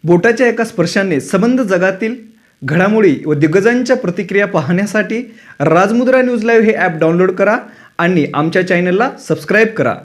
बोटाच्या एका स्पर्शाने संबंध जगातील घडामोडी व दिग्गजांच्या प्रतिक्रिया पाहण्यासाठी राजमुद्रा न्यूज लाईव्ह हे ॲप डाउनलोड करा आणि आमच्या चॅनलला सबस्क्राईब करा.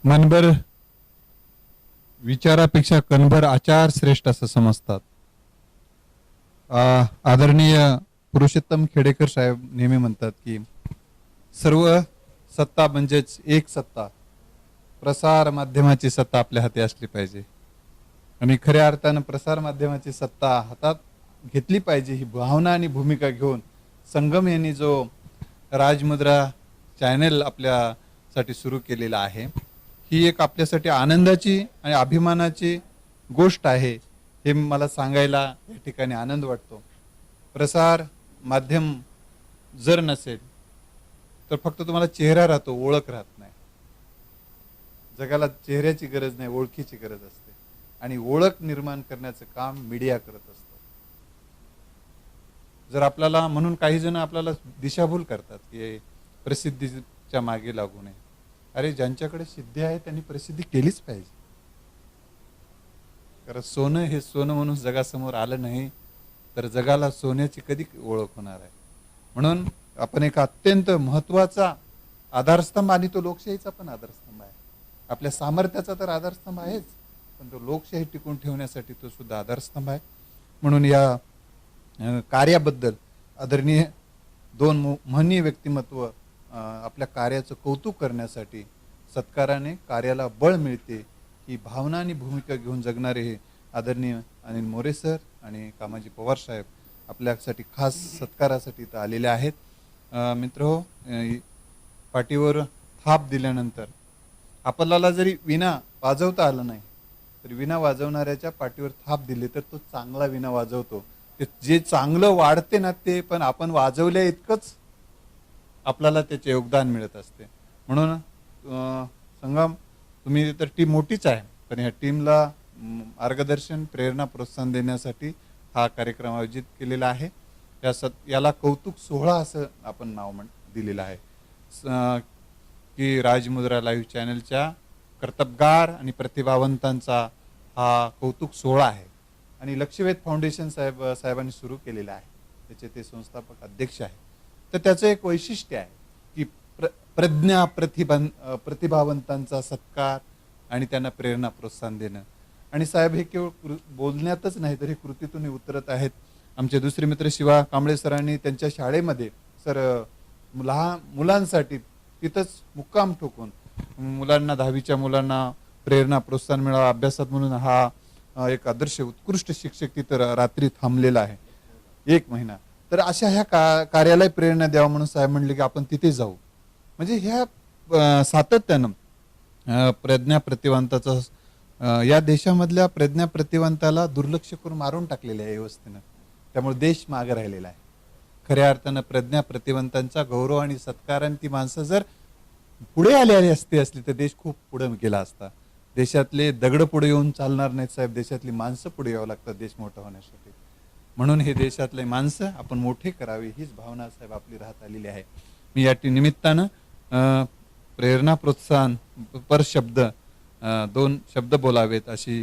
मनभर विचारापेक्षा कणभर आचार श्रेष्ठ असं समजतात. आदरणीय पुरुषोत्तम खेडेकर साहेब नेहमी म्हणतात की सर्व सत्ता म्हणजेच एक सत्ता, प्रसार माध्यमाची सत्ता आपल्या हाती असली पाहिजे आणि खऱ्या अर्थानं प्रसार माध्यमाची सत्ता हातात घेतली पाहिजे ही भावना आणि भूमिका घेऊन संगम यांनी जो राजमुद्रा चॅनल आपल्यासाठी सुरू केलेला आहे, ही एक आपल्यासाठी आनंदाची आणि अभिमानाची गोष्ट आहे हे मला सांगायला या ठिकाणी आनंद वाटतो. प्रसार माध्यम जर नसेल तर फक्त तुम्हाला चेहरा राहतो, ओळख राहत नाही. जगाला चेहऱ्याची गरज नाही, ओळखीची गरज असते आणि ओळख निर्माण करण्याचं काम मीडिया करत असतो. जर आपल्याला म्हणून काही जण आपल्याला दिशाभूल करतात की प्रसिद्धीच्या मागे लागू नये. अरे ज्यांच्याकडे सिद्धी आहे त्यांनी प्रसिद्धी केलीच पाहिजे, कारण सोनं हे सोनं म्हणून जगासमोर आलं नाही तर जगाला सोन्याची कधी ओळख होणार आहे. म्हणून आपण एक अत्यंत महत्वाचा आधारस्तंभ, आणि तो लोकशाहीचा पण आधारस्तंभ आहे. आपल्या सामर्थ्याचा तर आधारस्तंभ आहेच, पण तो लोकशाही टिकून ठेवण्यासाठी तो सुद्धा आधारस्तंभ आहे. म्हणून या कार्याबद्दल आदरणीय दोन महनीय व्यक्तिमत्व आपल्या कार्याचं कौतुक करण्यासाठी सत्काराने कार्याला बळ मिळते ही भावना आणि भूमिका घेऊन जगणारे हे आदरणीय अनिल मोरे सर आणि कामाजी पवार साहेब आपल्यासाठी खास सत्कारासाठी इथं आलेले आहेत. मित्रहो, पाठीवर थाप दिल्यानंतर आपल्याला जरी विणा वाजवता आलं नाही तरी विणा वाजवणाऱ्याच्या पाठीवर थाप दिली तर तो चांगला विणा वाजवतो. ते जे चांगलं वाढते ना ते पण आपण वाजवल्या इतकंच आपल्याला त्याचे योगदान मिळत असते. म्हणून संगम तुम्ही तर टीम मोठीच आहे, पण ह्या टीमला मार्गदर्शन, प्रेरणा, प्रोत्साहन देण्यासाठी हा कार्यक्रम आयोजित केलेला आहे. याला कौतुक सोहळा असं आपण नाव दिलेलं आहे की राजमुद्रा लाईव्ह चॅनलच्या कर्तबगार आणि प्रतिभावंतांचा हा कौतुक सोहळा आहे आणि लक्षवेध फाउंडेशन साहेबांनी सुरू केलेला आहे. त्याचे ते संस्थापक अध्यक्ष आहेत. तर त्याचं एक वैशिष्ट्य आहे की प्रज्ञा प्रतिभावंतांचा सत्कार आणि त्यांना प्रेरणा, प्रोत्साहन देणं. आणि साहेब हे केवळ बोलण्यातच नाही तर हे कृतीतून उतरत आहेत. आमचे दुसरे मित्र शिवा कांबळे सरांनी त्यांच्या शाळेमध्ये सर लहान मुलांसाठी तिथंच मुक्काम ठोकून मुलांना, 10वीच्या मुलांना प्रेरणा, प्रोत्साहन मिळावं अभ्यासात म्हणून हा एक आदर्श उत्कृष्ट शिक्षक तिथं रात्री थांबलेला आहे 1 महिना. तर अशा ह्या कार्याला प्रेरणा द्यावं म्हणून साहेब म्हणले की आपण तिथे जाऊ. म्हणजे ह्या सातत्यानं प्रज्ञा प्रतिभावंताचा या देशामधल्या प्रज्ञा प्रतिभावंताला दुर्लक्ष करून मारून टाकलेलं आहे व्यवस्थेनं. त्यामुळे देश मागे राहिलेला आहे. खऱ्या अर्थानं प्रज्ञा प्रतिभावंतांचा गौरव आणि सत्काराने ती माणसं जर पुढे आलेली असली तर देश खूप पुढे गेला असता. देशातले दगड पुढे येऊन चालणार नाहीत साहेब, देशातली माणसं पुढे यावं लागतात देश मोठा होण्यासाठी. म्हणून हे देशातले माणसं आपण मोठे करावे हीच भावना साहेब आपली राहत आलेली आहे. मी या निमित्तानं प्रेरणा, प्रोत्साहन पर शब्द 2 शब्द बोलावेत अशी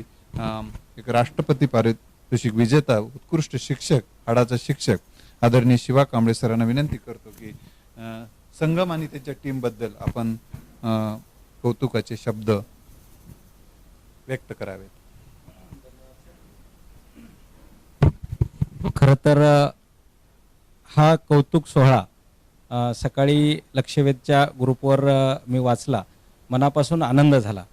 एक राष्ट्रपती पारितोषिक विजेता उत्कृष्ट शिक्षक, हाडाचा शिक्षक आदरणीय शिवा कांबळे सरांना विनंती करतो की संगम आणि त्याच्या टीमबद्दल आपण कौतुकाचे शब्द व्यक्त करावेत. खरं तर हा कौतुक सोहळा सकाळी लक्षवेधच्या ग्रुपवर मी वाचला, मनापासून आनंद झाला.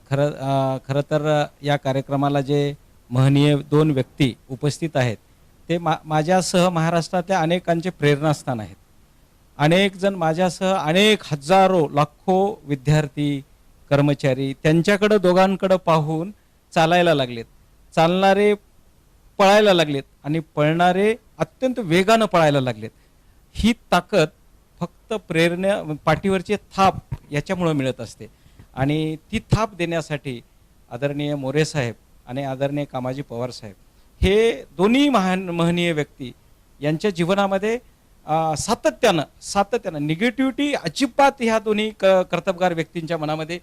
खरं तर या कार्यक्रमाला जे महनीय 2 व्यक्ती उपस्थित आहेत ते माझ्यासह महाराष्ट्रातल्या अनेकांचे प्रेरणास्थान आहेत. अनेक जण माझ्यासह अनेक हजारो लाखो विद्यार्थी कर्मचारी त्यांच्याकडं दोघांकडं पाहून चालायला लागलेत. चालणारे पळायला लागलेत आणि पळणारे अत्यंत वेगानं पळायला लागलेत. ही ताकद फक्त पाठीवरची थाप याच्यामुळं मिळत असते. आणि ती थाप देण्यासाठी आदरणीय मोरे साहेब आणि आदरणीय कामाजी पवार साहेब हे दोन्ही महनीय व्यक्ती यांच्या जीवनामध्ये सातत्यानं निगेटिव्हिटी अजिबात ह्या दोन्ही कर्तबगार व्यक्तींच्या मनामध्ये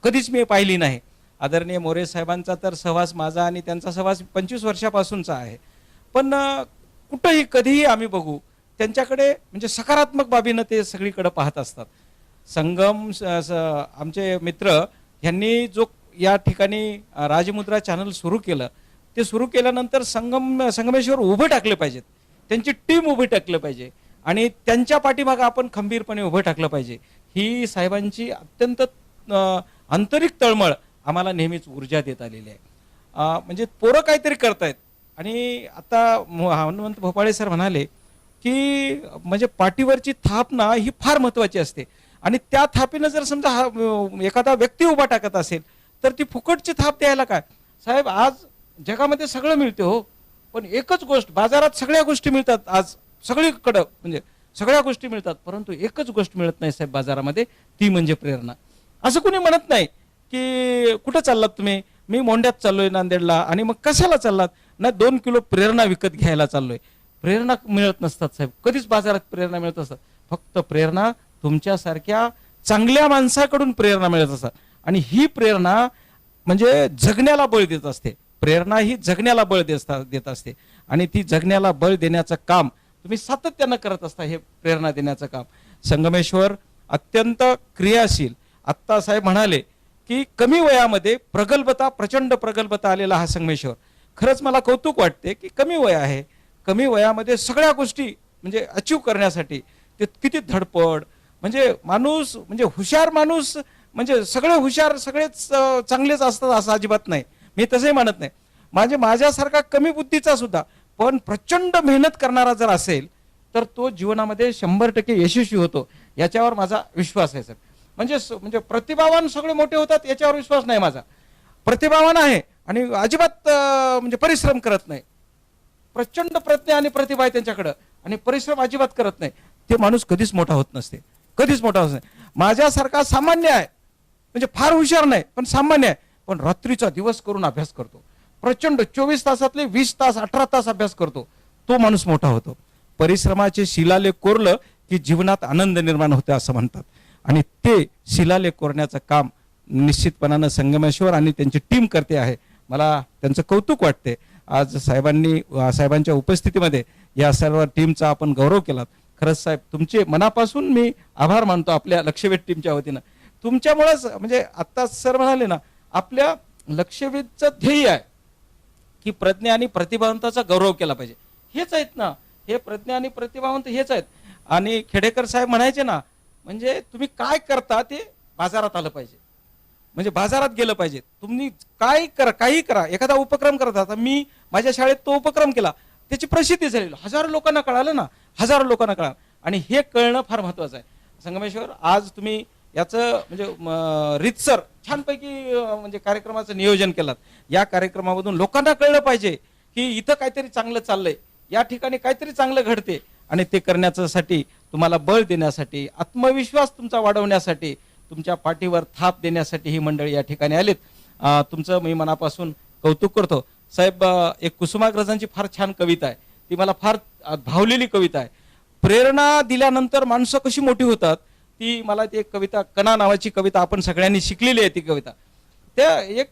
कधीच मी पाहिली नाही. आदरणीय मोरे साहेबांचा तर सहवास माझा आणि त्यांचा सहवास 25 वर्षापासूनचा आहे. पण कुठंही कधीही आम्ही बघू त्यांच्याकडे म्हणजे सकारात्मक बाबीनं ते सगळीकडे पाहत असतात. संगम आमचे मित्र यांनी जो या ठिकाणी राजमुद्रा चॅनल सुरू केलं, ते सुरू केल्यानंतर संगमेश्वर उभं टाकले पाहिजेत, त्यांची टीम उभी टाकलं पाहिजे आणि त्यांच्या पाठीमागं आपण खंबीरपणे उभं टाकलं पाहिजे. ही साहेबांची अत्यंत आंतरिक तळमळ आम्हाला नेहमीच ऊर्जा देत आलेली आहे. म्हणजे पोरं काहीतरी करतायत. आणि आता हनुमंत भोपाळे सर म्हणाले की म्हणजे पाठीवरची थाप ना ही फार महत्वाची असते आणि त्या थापीनं जर समजा एखादा व्यक्ती उभा टाकत असेल तर ती फुकटची थाप द्यायला काय साहेब. आज जगामध्ये सगळं मिळते हो, पण एकच गोष्ट, बाजारात सगळ्या गोष्टी मिळतात, आज सगळीकडं म्हणजे सगळ्या गोष्टी मिळतात, परंतु एकच गोष्ट मिळत नाही साहेब बाजारामध्ये, ती म्हणजे प्रेरणा. असं कोणी म्हणत नाही की कुठं चाललात तुम्ही, मी मोंड्यात चाललोय नांदेडला, आणि मग कशाला चाललात, ना 2 किलो प्रेरणा विकत घ्यायला चाललोय. प्रेरणा मिळत नसतात साहेब, कधीच बाजारात प्रेरणा मिळत असतात. फक्त प्रेरणा तुमच्यासारख्या चांगल्या माणसाकडून प्रेरणा मिळत असतात. आणि ही प्रेरणा म्हणजे जगण्याला बळ देत असते. प्रेरणा ही जगण्याला बळ देत असते आणि ती जगण्याला बळ देण्याचं काम तुम्ही सातत्यानं करत असता. हे प्रेरणा देण्याचं काम संगमेश्वर अत्यंत क्रियाशील. आत्ता साहेब म्हणाले की कमी वयामध्ये प्रगल्भता, प्रचंड प्रगल्भता आलेला हा संगमेश्वर. खरंच मला कौतुक वाटते की कमी वय आहे, कमी वयामध्ये सगळ्या गोष्टी म्हणजे अचीव करण्यासाठी ते किती धडपड. म्हणजे माणूस म्हणजे हुशार माणूस म्हणजे सगळे हुशार, सगळेच चांगलेच असतात असं अजिबात नाही, मी तसंही म्हणत नाही. माझ्यासारखा कमी बुद्धीचा सुद्धा पण प्रचंड मेहनत करणारा जर असेल तर तो जीवनामध्ये 100% यशस्वी होतो, याच्यावर माझा विश्वास आहे सर. म्हणजे प्रतिभावान सगळे मोठे होतात याच्यावर विश्वास नाही माझा. प्रतिभावान आहे आणि अजिबात म्हणजे परिश्रम करत नाही. प्रचंड प्रज्ञा आणि प्रतिभा आहे त्यांच्याकडं आणि परिश्रम अजिबात करत नाही, ते माणूस कधीच मोठा होत नसते, कधीच मोठा होत नाही. माझ्यासारखा सामान्य आहे, म्हणजे फार हुशार नाही पण सामान्य आहे, पण रात्रीचा दिवस करून अभ्यास करतो, प्रचंड 24 तासातले 20 तास 18 तास अभ्यास करतो, तो माणूस मोठा होतो. परिश्रमाचे शिलालेख कोरलं की जीवनात आनंद निर्माण होते असं म्हणतात आणि ते शिलालेख कोरण्याचं काम निश्चितपणानं संगमेश्वर आणि त्यांची टीम करते आहे. मला त्यांचं कौतुक वाटते. आज साहेबांच्या उपस्थितीमध्ये या सर्व टीमचा आपण गौरव केलात. खरंच साहेब तुमचे मनापासून मी आभार मानतो आपल्या लक्षवेध टीमच्या वतीनं. तुमच्यामुळेच म्हणजे आत्ता सर म्हणाले ना, आपल्या लक्षवेधचं ध्येय आहे की प्रज्ञा आणि प्रतिभावंताचा गौरव केला पाहिजे. हेच आहेत ना, हे प्रज्ञा आणि प्रतिभावंत हेच आहेत. आणि खेडेकर साहेब म्हणायचे ना, म्हणजे तुम्ही काय करता ते बाजारात आलं पाहिजे, म्हणजे बाजारात गेलं पाहिजे. तुम्ही काय करा, काही करा, एखादा उपक्रम करत आता मी माझ्या शाळेत तो उपक्रम केला, त्याची प्रसिद्धी झाली, हजारो लोकांना कळालं ना, हजारो लोकांना कळालं. आणि हे कळणं फार महत्वाचं आहे. संगमेश्वर आज तुम्ही याचं म्हणजे रीतसर छानपैकी म्हणजे कार्यक्रमाचं नियोजन केलं. या कार्यक्रमामधून लोकांना कळलं पाहिजे की इथं काहीतरी चांगलं चाललंय, या ठिकाणी काहीतरी चांगलं घडते आणि ते करण्यासाठी तुम्हाला बळ देण्यासाठी, आत्मविश्वास तुमचा वाढवण्यासाठी, तुमच्या पाठीवर थाप देण्यासाठी ही मंडळी या ठिकाणी आलीत. तुमचं मी मनापासून कौतुक करतो. साहेब एक कुसुमाग्रजांची फार छान कविता आहे, ती मला फार भावलेली कविता आहे. प्रेरणा दिल्यानंतर माणसं कशी मोठी होतात, ती मला ती एक कविता, कणा नावाची कविता आपण सगळ्यांनी शिकलेली आहे ती कविता. त्या एक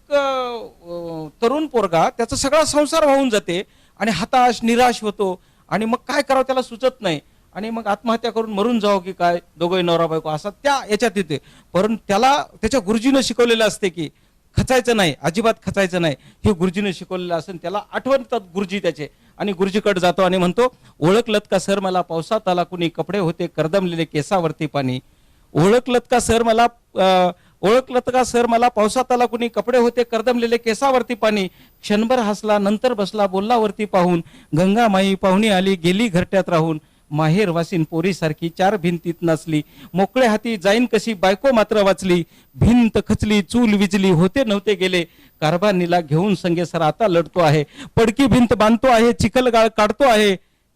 तरुण पोरगा त्याचा सगळा संसार वाहून जाते आणि हताश निराश होतो आणि मग काय करावं त्याला सुचत नाही आणि मग आत्महत्या करून मरून जावं की काय, दोघंही नवरा बायको असा त्या याच्यात येते. परंतु त्याला त्याच्या गुरुजीनं शिकवलेलं असते की खचायचं नाही, अजिबात खचायचं नाही, हे गुरुजीने शिकवलेलं असेल. त्याला आठवतात गुरुजी त्याचे आणि गुरुजीकडे जातो आणि म्हणतो, ओळखलत का सर मला पावसात आला कुणी, कपडे होते करदमलेले केसावरती पाणी. ओळखलत का सर मला ओळखलं तर का सर मला पावसात आला कुणी, कपडे होते कर्दमलेले, केसावरती पाणी, क्षणभर हसला नंतर बसला, बोलला वरती पाहून, गंगा माई पाहुणी आली गेली घरट्यात राहून, माहेर वासीन पोरीसारखी चार भिंतीत नसली, मोकळे हाती जाईन कशी बायको मात्र वाचली, भिंत खचली चूल विजली होते नव्हते गेले, कारभानीला घेऊन संगे सर आता लढतो आहे, पडकी भिंत बांधतो आहे, चिखलगाळ काढतो आहे,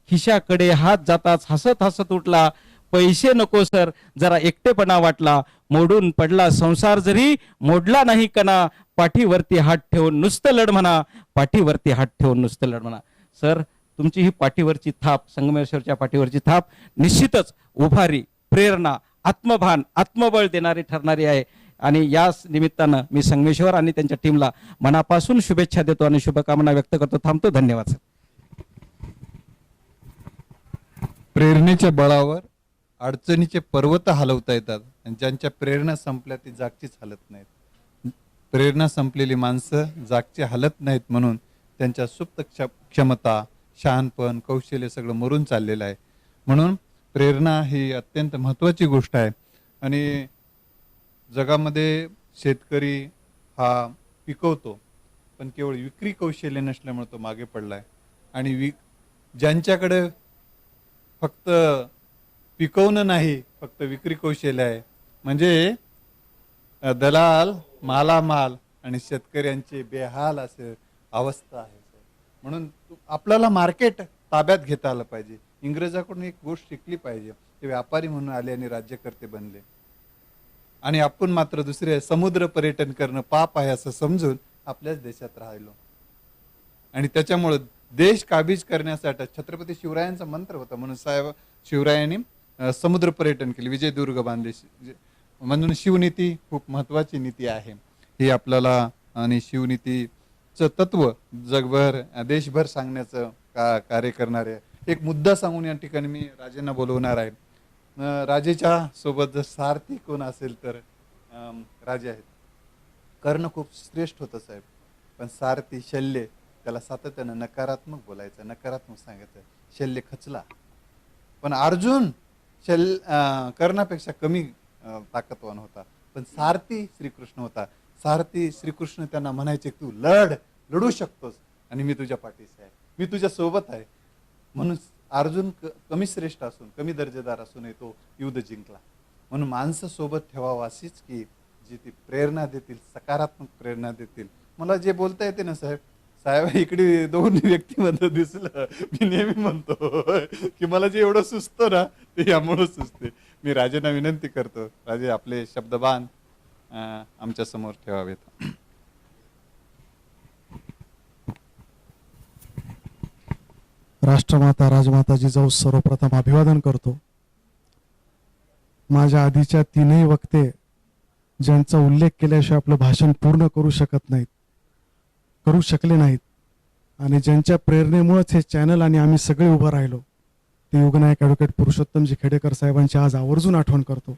खिशाकडे हात जाताच हसत हसत उठला, पैसे नको सर जरा एकटेपणा वाटला, मोडून पडला संसार जरी मोडला नाही कणा, पाठीवरती हात ठेवून नुसतं लढ म्हणा, पाठीवरती हात ठेवून नुसतं लढ म्हणा. सर तुमची ही पाठीवरची थाप, संगमेश्वरच्या पाठीवरची थाप निश्चितच उभारी, प्रेरणा, आत्मभान, आत्मबळ देणारी ठरणारी आहे. आणि या निमित्तानं मी संगमेश्वर आणि त्यांच्या टीमला मनापासून शुभेच्छा देतो आणि शुभकामना व्यक्त करतो. थांबतो. धन्यवाद सर. प्रेरणेच्या बळावर अडचणीचे पर्वत हलवता येतात आणि ज्यांच्या प्रेरणा संपल्या ती जागचीच हलत नाहीत. प्रेरणा संपलेली माणसं जागची हलत नाहीत म्हणून त्यांच्या सुप्त क्षमता, शहाणपण, कौशल्य सगळं मरून चाललेलं आहे. म्हणून प्रेरणा ही अत्यंत महत्त्वाची गोष्ट आहे. आणि जगामध्ये शेतकरी हा पिकवतो पण केवळ विक्री कौशल्य नसल्यामुळे तो मागे पडलाय. आणि ज्यांच्याकडे फक्त पिकवणं नाही फक्त विक्री कौशल्य आहे म्हणजे दलाल मालामाल आणि शेतकऱ्यांचे बेहाल असे अवस्था आहे. म्हणून आपल्याला मार्केट ताब्यात घेता आलं पाहिजे. इंग्रजाकडून एक गोष्ट शिकली पाहिजे. ते व्यापारी म्हणून आले आणि राज्यकर्ते बनले आणि आपण मात्र दुसरे समुद्र पर्यटन करणं पाप आहे असं समजून आपल्याच देशात राहिलो. आणि त्याच्यामुळे देश काबीज करण्यासाठी छत्रपती शिवरायांचा मंत्र होता म्हणून साहेब शिवरायांनी समुद्र पर्यटन केले, विजयदुर्ग बांधले. म्हणून शिवनीती खूप महत्वाची नीती आहे ही आपल्याला. आणि शिवनीतीचं तत्व जगभर देशभर सांगण्याचं कार्य करणारे एक मुद्दा सांगून या ठिकाणी मी राजेंना बोलवणार आहे. राजेच्या सोबत जर सारथी कोण असेल तर राजे आहेत. कर्ण खूप श्रेष्ठ होतं साहेब, पण सारथी शल्य त्याला सातत्यानं नकारात्मक बोलायचं, नकारात्मक सांगायचं. शल्य खचला पण अर्जुन कर्णापेक्षा कमी ताकदवान होता, पण सारथी श्रीकृष्ण होता. सारथी श्रीकृष्ण त्यांना म्हणायचे तू लढू शकतोस आणि मी तुझ्या पाठीशी आहे, मी तुझ्या सोबत आहे. म्हणून अर्जुन कमी श्रेष्ठ असून कमी दर्जेदार असूनही तो युद्ध जिंकला. म्हणून माणसं सोबत ठेवावं अशीच की जी ती प्रेरणा देतील, सकारात्मक प्रेरणा देतील. मला जे बोलता येते ना साहेब, साहेब इकडे दोन व्यक्तीमध्ये दिसलं मी नेहमी म्हणतो की मला जे एवढं सुचतं ना ते यामुळं सुचते. मी राजेंना विनंती करतो, राजे आपले शब्दबाण आमच्या समोर ठेवावेत. राष्ट्रमाता राजमाता जिजाऊ सर्वप्रथम अभिवादन करतो. माझ्या आधीच्या तीनही वक्ते ज्यांचा उल्लेख केल्याशिवाय आपलं भाषण पूर्ण करू शकले नाहीत आणि ज्यांच्या प्रेरणेमुळेच हे चॅनल आणि आम्ही सगळे उभं राहिलो ते योगनायक ॲडव्होकेट पुरुषोत्तमजी खेडेकर साहेबांची आज आवर्जून आठवण करतो.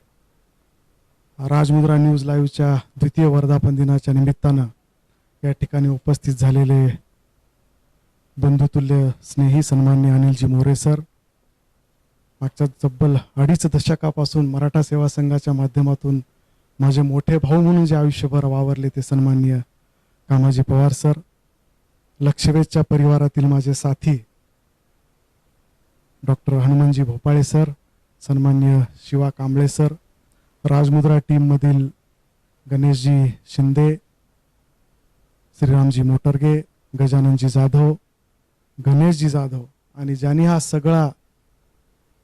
राजमुद्रा न्यूज लाईव्हच्या द्वितीय वर्धापन दिनाच्या निमित्तानं या ठिकाणी उपस्थित झालेले बंधुतुल्य स्नेही सन्मान्य अनिलजी मोरे सर, मागच्या तब्बल 2.5 दशकापासून मराठा सेवा संघाच्या माध्यमातून माझे मोठे भाऊ म्हणून जे आयुष्यभर वावरले ते सन्माननीय कामाजी पवार सर, लक्षवेधच्या परिवारातील माझे साथी डॉक्टर हनुमानजी भोपाळे सर, सन्मान्य शिवा कांबळे सर, राजमुद्रा टीममधील गणेशजी शिंदे, श्रीरामजी मोटरगे, गजाननजी जाधव, गणेशजी जाधव आणि ज्यांनी हा सगळा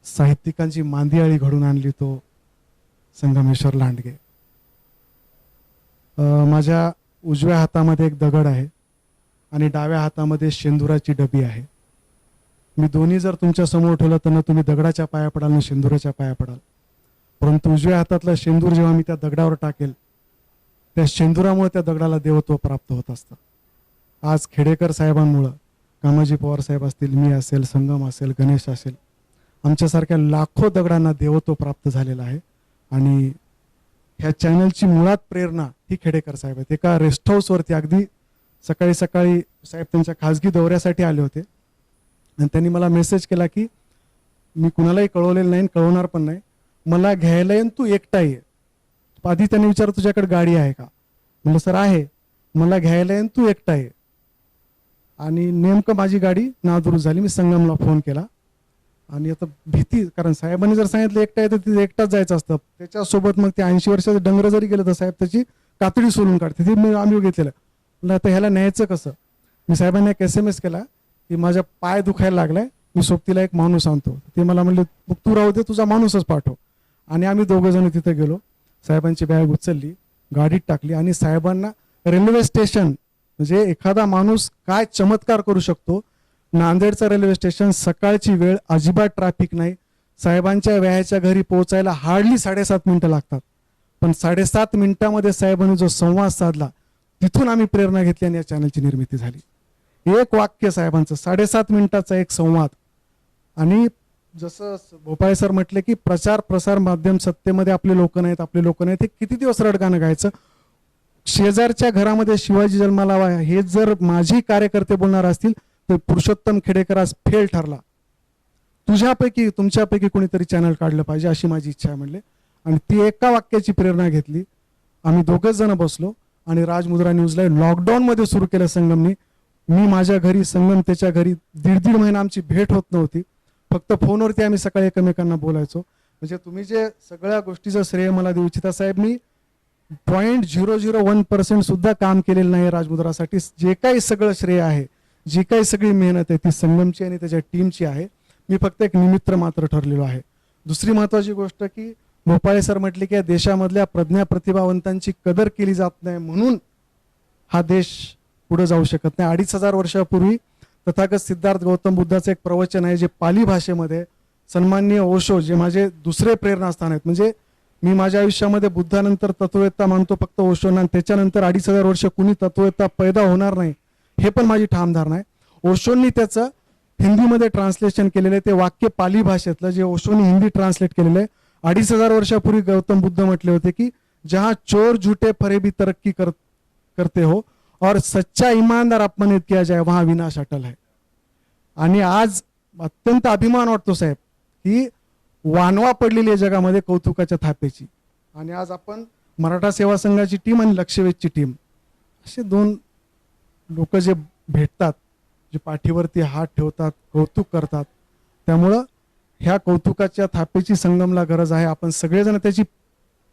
साहित्यिकांची मांदियाळी घडून आणली तो संगमेश्वर लांडगे. माझ्या उजव्या हातामध्ये एक दगड आहे आणि डाव्या हातामध्ये शेंदुराची डबी आहे. मी दोन्ही जर तुमच्या समोर ठेवलं तर ना तुम्ही दगडाच्या पाया पडाल ना शेंदुराच्या पाया पडाल, परंतु उजव्या हातातला शेंदूर जेव्हा मी त्या दगडावर टाकेल त्या शेंदुरामुळे त्या दगडाला देवत्व प्राप्त होत असतं. आज खेडेकर साहेबांमुळं, कामाजी पवार साहेब असतील, मी असेल, संगम असेल, गणेश असेल, आमच्यासारख्या लाखो दगडांना देवत्व प्राप्त झालेलं आहे. आणि ह्या चॅनलची मुळात प्रेरणा ही खेडेकर साहेब आहेत. एका रेस्ट हाऊसवरती अगदी सकाळी सकाळी साहेब त्यांच्या खाजगी दौऱ्यासाठी आले होते आणि त्यांनी मला मेसेज केला की मी कुणालाही कळवलेलं नाही, कळवणार पण नाही, मला घ्यायला येईन, तू एकटा ये, आधी त्यांनी विचारलं तुझ्याकडे गाडी आहे का? म्हणलं सर आहे. मला घ्यायला आहे आणि तू एकटा आहे. आणि नेमकं माझी गाडी नादुरुस्त झाली. मी संगमला फोन केला आणि आता भीती, कारण साहेबांनी जर सांगितलं एकटा आहे तर तिथे एकटाच जायचं असतं. त्याच्यासोबत मग ते 80 वर्षाचं डंगर जरी गेलं तर साहेब त्याची कातडी सोलून काढते. ते मी आम्ही घेतलेलं. म्हणलं आता ह्याला न्यायचं कसं? मी साहेबांना एक SMS केला की माझा पाय दुखायला लागलाय, मी सोबतीला एक माणूस आणतो. ते मला म्हणले मग तू राहू दे, तुझा माणूसच पाठव. आणि आम्ही दोघं जण तिथे गेलो. साहेबांची बॅग उचलली, गाडीत टाकली आणि साहेबांना रेल्वे स्टेशन, म्हणजे एखादा माणूस काय चमत्कार करू शकतो. नांदेडचं रेल्वे स्टेशन, सकाळची वेळ, अजिबात ट्रॅफिक नाही. साहेबांच्या व्यायाच्या घरी पोहोचायला हार्डली 7.5 मिनिटं लागतात. पण 7.5 मिनिटामध्ये साहेबांनी जो संवाद साधला, तिथून आम्ही प्रेरणा घेतली आणि या चॅनलची निर्मिती झाली. एक वाक्य साहेबांचं, 7.5 मिनिटाचा एक संवाद. आणि जसं भोपाळे सर म्हटले की प्रचार प्रसार माध्यम सत्तेमध्ये आपले लोक नाहीत, आपले लोक नाहीत. हे किती दिवस रडगाणं गायचं? शेजारच्या घरामध्ये शिवाजी जन्माला हवा, हे जर माझी कार्यकर्ते बोलणार असतील तर पुरुषोत्तम खेडेकर आज फेल ठरला. तुझ्यापैकी तुमच्यापैकी कोणीतरी चॅनल काढलं पाहिजे अशी माझी इच्छा आहे म्हणले. आणि ती एका वाक्याची प्रेरणा घेतली. आम्ही दोघंच जण बसलो आणि राजमुद्रा न्यूजला लॉकडाऊनमध्ये सुरू केलं संगमनी. मी माझ्या घरी, संगम त्याच्या घरी. 1.5 महिना आमची भेट होत नव्हती, फक्त फोनवरती आम्ही सकाळी एकमेकांना बोलायचो. म्हणजे तुम्ही जे सगळ्या गोष्टीचं श्रेय मला देऊ इच्छिता साहेब, मी 0.001% सुद्धा काम केलेलं नाही राजमुद्रासाठी. जे काही सगळं श्रेय आहे, जी काही सगळी मेहनत आहे ती संगमची आणि त्याच्या टीमची आहे. मी फक्त एक निमित्त मात्र ठरलेलो आहे. दुसरी महत्वाची गोष्ट की भोपाळे सर म्हटले की या देशामधल्या प्रज्ञा प्रतिभावंतांची कदर केली जात नाही, म्हणून हा देश पुढे जाऊ शकत नाही. 2500 वर्षापूर्वी तथागत सिद्धार्थ गौतम बुद्धाचं एक प्रवचन आहे जे पाली भाषेमध्ये, सन्माननीय ओशो जे माझे दुसरे प्रेरणास्थान आहेत. म्हणजे मी माझ्या आयुष्यामध्ये बुद्धानंतर तत्ववेत्ता मानतो फक्त ओशोंना, त्याच्यानंतर 2500 वर्ष कुणी तत्ववेत्ता पैदा होणार नाही हे पण माझी ठाम धारणा आहे. ओशोंनी त्याचं हिंदीमध्ये ट्रान्सलेशन केलेलं आहे. ते वाक्य पाली भाषेतलं जे ओशोनी हिंदी ट्रान्सलेट केलेलं आहे. 2500 वर्षापूर्वी गौतम बुद्ध म्हटले होते की जहां चोर झूठे फरेबी तरक्की करते हो और सच्चा ईमानदार अपमानित किया जाए वहां विनाश अटल है. आणि आज अत्यंत अभिमान वाटतो साहेब की वानवा पडलेली आहे जगामध्ये कौतुकाच्या थापेची. आणि आज आपण मराठा सेवा संघाची टीम आणि लक्षवेधची टीम असे दोन लोक जे भेटतात, जे पाठीवरती हात ठेवतात, कौतुक करतात. त्यामुळं ह्या कौतुकाच्या थापेची संगमला गरज आहे. आपण सगळेजण त्याची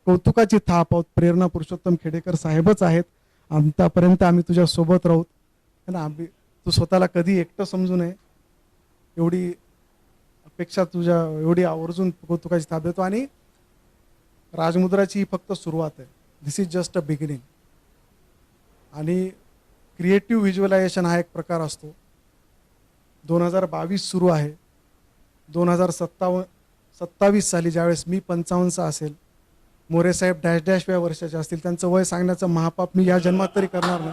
कौतुकाची थाप आहोत. प्रेरणा पुरुषोत्तम खेडेकर साहेबच आहेत. आतापर्यंत आम्ही तुझ्या सोबत राहू ना. तू स्वतःला कधी एकटं समजू नये एवढी अपेक्षा तुझ्या, एवढी आवर्जून कौतुकाची थाप देतो. आणि राजमुद्राची ही फक्त सुरुवात आहे. दिस इज जस्ट अ बिगिनिंग. आणि क्रिएटिव्ह व्हिज्युअलायझेशन हा एक प्रकार असतो. 2022 सुरू आहे. 2027 साली ज्यावेळेस मी 55चा असेल, मोरे साहेब -- व्या वर्षाचे असतील, त्यांचं वय सांगण्याचं महापाप मी या जन्मात तरी करणार नाही.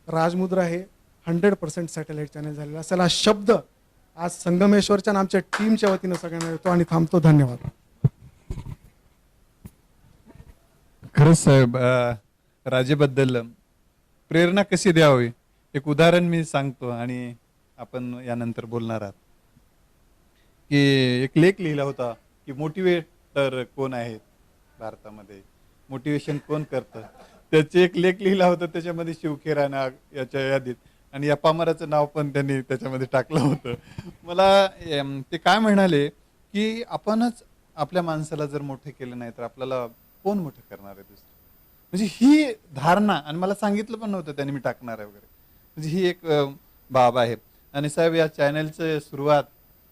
राजमुद्रा हे 100% सॅटेलाइट चॅनल झालेलं असेल हा शब्द आज संगमेश्वरच्या आणि आमच्या टीमच्या वतीनं सगळ्यांना येतो आणि थांबतो. धन्यवाद. खरंच साहेब, राजेबद्दल प्रेरणा कशी द्यावी एक उदाहरण मी सांगतो आणि आपण यानंतर बोलणार आहात. की एक लेख लिहिला होता की मोटिवेटर कोण आहेत भारतामध्ये, मोटिवेशन कोण करतं. त्याचे एक लेख लिहिला होता, त्याच्यामध्ये शिवखेराना याच्या यादीत आणि या पामराचं नाव पण त्यांनी त्याच्यामध्ये टाकलं होतं. मला ते काय म्हणाले की आपणच आपल्या माणसाला जर मोठे केलं नाही तर आपल्याला कोण मोठं करणार आहे दुसरं. म्हणजे ही धारणा, आणि मला सांगितलं पण नव्हतं त्यांनी मी टाकणार आहे वगैरे. म्हणजे ही एक बाब आहे. आणि साहेब या चॅनलचं सुरुवात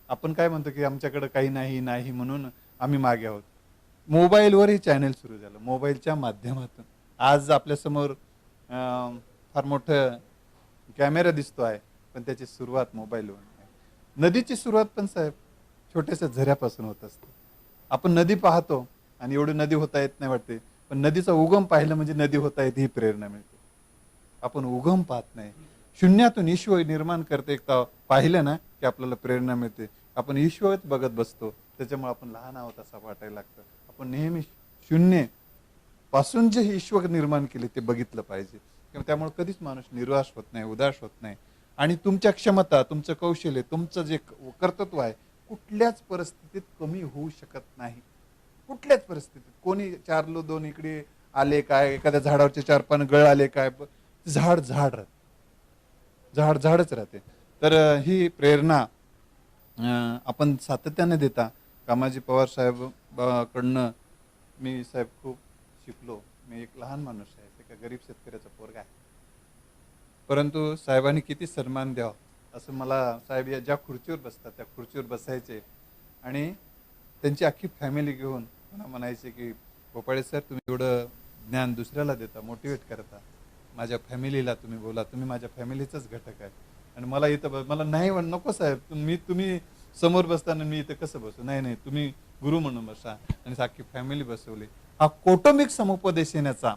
आपण काय म्हणतो की आमच्याकडे काही नाही म्हणून आम्ही मागे आहोत. मोबाईलवर हे चॅनल सुरू झालं, मोबाईलच्या माध्यमातून. आज आपल्यासमोर फार मोठं कॅमेरा दिसतो आहे, पण त्याची सुरुवात मोबाईलवर आहे. नदीची सुरुवात पण साहेब छोट्याशा झऱ्यापासून होत असते. आपण नदी पाहतो आणि एवढी नदी होता येत नाही वाटते, पण नदीचा उगम पाहिलं म्हणजे नदी होता येते ही प्रेरणा मिळते. आपण उगम पाहत नाही, शून्यातून ईश्वर निर्माण करते एकदा पाहिलं ना की आपल्याला प्रेरणा मिळते. आपण ईश्वरच बघत बसतो, त्याच्यामुळे आपण लहान आहोत असं वाटायला लागतं. आपण नेहमी शून्य पासून जे ईश्वर निर्माण केले ते बघितलं पाहिजे. त्यामुळे कधीच माणूस निराश होत नाही, उदास होत नाही. आणि तुमच्या क्षमता, तुमचं कौशल्य, तुमचं जे कर्तृत्व आहे कुठल्याच परिस्थितीत कमी होऊ शकत नाही. कुठल्याच परिस्थितीत कोणी चार दोन इकडे आले काय, एखाद्या झाडावरचे चार पान गळ आले काय, झाड झाड राहते, झाड झाडच राहते. तर ही प्रेरणा आपण सातत्याने देता. कामाजी पवार साहेब कडनं मी साहेब खूप शिकलो. मी एक लहान माणूस आहे, एका गरीब शेतकऱ्याचा पोरगा आहे, परंतु साहेबांनी किती सन्मान द्यावा असं मला, साहेब या ज्या खुर्चीवर बसतात त्या खुर्चीवर बसायचे आणि त्यांची अख्खी फॅमिली घेऊन मला म्हणायचे की गोपाळे सर, तुम्ही एवढं ज्ञान दुसऱ्याला देता, मोटिवेट करता, माझ्या फॅमिलीला तुम्ही बोला, तुम्ही माझ्या फॅमिलीचाच घटक आहे. आणि मला इथं मला नाही नको साहेब, तुम्ही समोर बसताना मी इथं कसं बसू, नाही नाही तुम्ही गुरु म्हणून बसा. आणि अख्खी फॅमिली बसवली. हा कौटुंबिक समुपदेश येण्याचा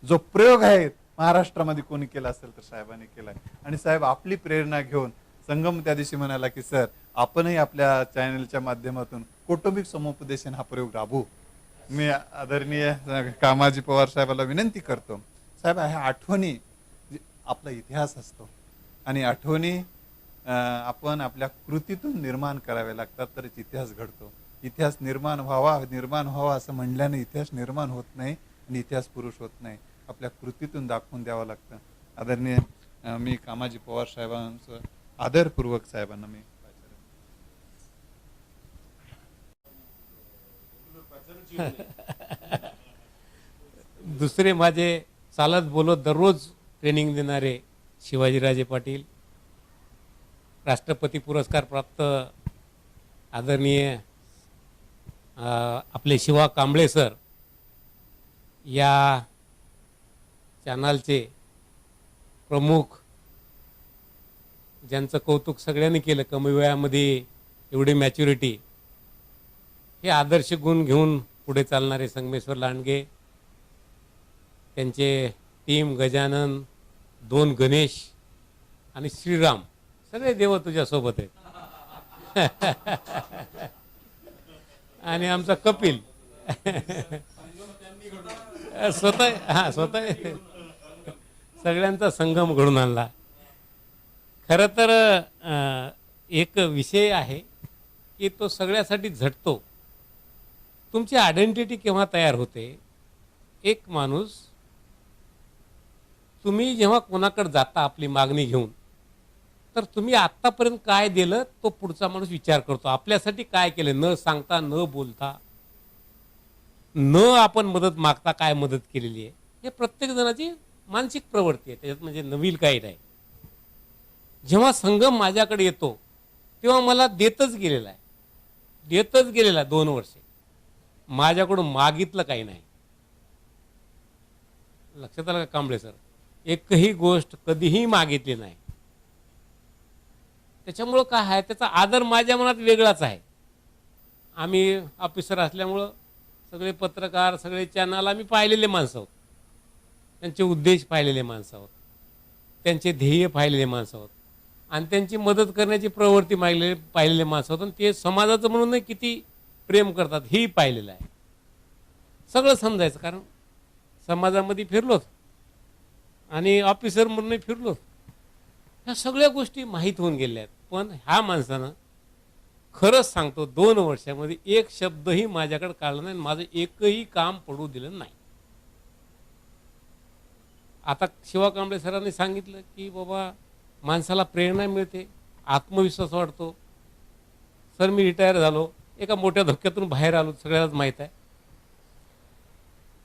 जो प्रयोग आहे महाराष्ट्रामध्ये कोणी केला असेल तर साहेबांनी केलाय. आणि साहेब आपली प्रेरणा घेऊन संगम त्या दिवशी म्हणाला की सर आपणही आपल्या चॅनलच्या माध्यमातून कौटुंबिक समुपदेशन हा प्रयोग राबवू. मी आदरणीय कामाजी पवार साहेबाला विनंती करतो, साहेब ह्या आठवणी आपला इतिहास असतो आणि आठवणी आपण आपल्या कृतीतून निर्माण करावे लागतात तरच इतिहास घडतो. इतिहास निर्माण व्हावा असं म्हणल्याने इतिहास निर्माण होत नाही आणि इतिहास पुरुष होत नाही, आपल्या कृतीतून दाखवून द्यावं लागतं. आदरणीय मी कामाजी पवार साहेबांचं आदरपूर्वक साहेबांना मी दुसरे माझे चालत बोलत दररोज ट्रेनिंग देणारे शिवाजीराजे पाटील, राष्ट्रपती पुरस्कार प्राप्त आदरणीय आपले शिवा कांबळे सर, या चॅनलचे प्रमुख, ज्यांचं कौतुक सगळ्यांनी केलं, कमी वयामध्ये एवढी मॅच्युरिटी, हे आदर्श गुण घेऊन पुढे चालणारे संगमेश्वर लांडगे, त्यांचे टीम गजानन, 2 गणेश आणि श्रीराम, सगळे देव तुझ्यासोबत आहेत. आणि आमचा कपिल स्वतः सगळ्यांचा संगम घडून आणला. खरं तर एक विषय आहे की तो सगळ्यासाठी झटतो. तुमची आयडेंटिटी केव्हा तयार होते? एक माणूस, तुम्ही जेव्हा कोणाकडे जाता आपली मागणी घेऊन, तर तुम्ही आत्तापर्यंत काय दिलं तो पुढचा माणूस विचार करतो. आपल्यासाठी काय केलं, न सांगता, न बोलता, न आपण मदत मागता काय मदत केलेली आहे, हे प्रत्येक जणाची मानसिक प्रवृत्ती आहे. त्याच्यात म्हणजे नवीन काही नाही. जेव्हा संगम माझ्याकडे येतो तेव्हा मला देतच गेलेला आहे, 2 वर्षे माझ्याकडून मागितलं काही नाही. लक्षात आलं का कांबळे सर? एकही गोष्ट कधीही मागितली नाही. त्याच्यामुळं काय आहे, त्याचा आदर माझ्या मनात वेगळाच आहे. आम्ही ऑफिसर असल्यामुळं सगळे पत्रकार, सगळे चॅनल आम्ही पाहिलेले माणसं आहोत, त्यांचे उद्देश पाहिलेले माणसं आहोत, त्यांचे ध्येय पाहिलेले माणसं आहोत आणि त्यांची मदत करण्याची प्रवृत्ती पाहिलेले माणसं आहोत. आणि ते समाजाचं म्हणून किती प्रेम करतात हेही पाहिलेलं आहे. सगळं समजायचं, कारण समाजामध्ये फिरलोत आणि ऑफिसर म्हणून फिरलोत. ह्या सगळ्या गोष्टी माहीत होऊन गेल्या आहेत. पण ह्या माणसानं खरंच सांगतो 2 वर्षामध्ये एक शब्दही माझ्याकडे काढला नाही, माझं एकही काम पडू दिलं नाही. आता शिवा कांबळे सरांनी सांगितलं की बाबा माणसाला प्रेरणा मिळते, आत्मविश्वास वाढतो. सर मी रिटायर झालो, एका मोठ्या धक्क्यातून बाहेर आलो, सगळ्यालाच माहीत आहे.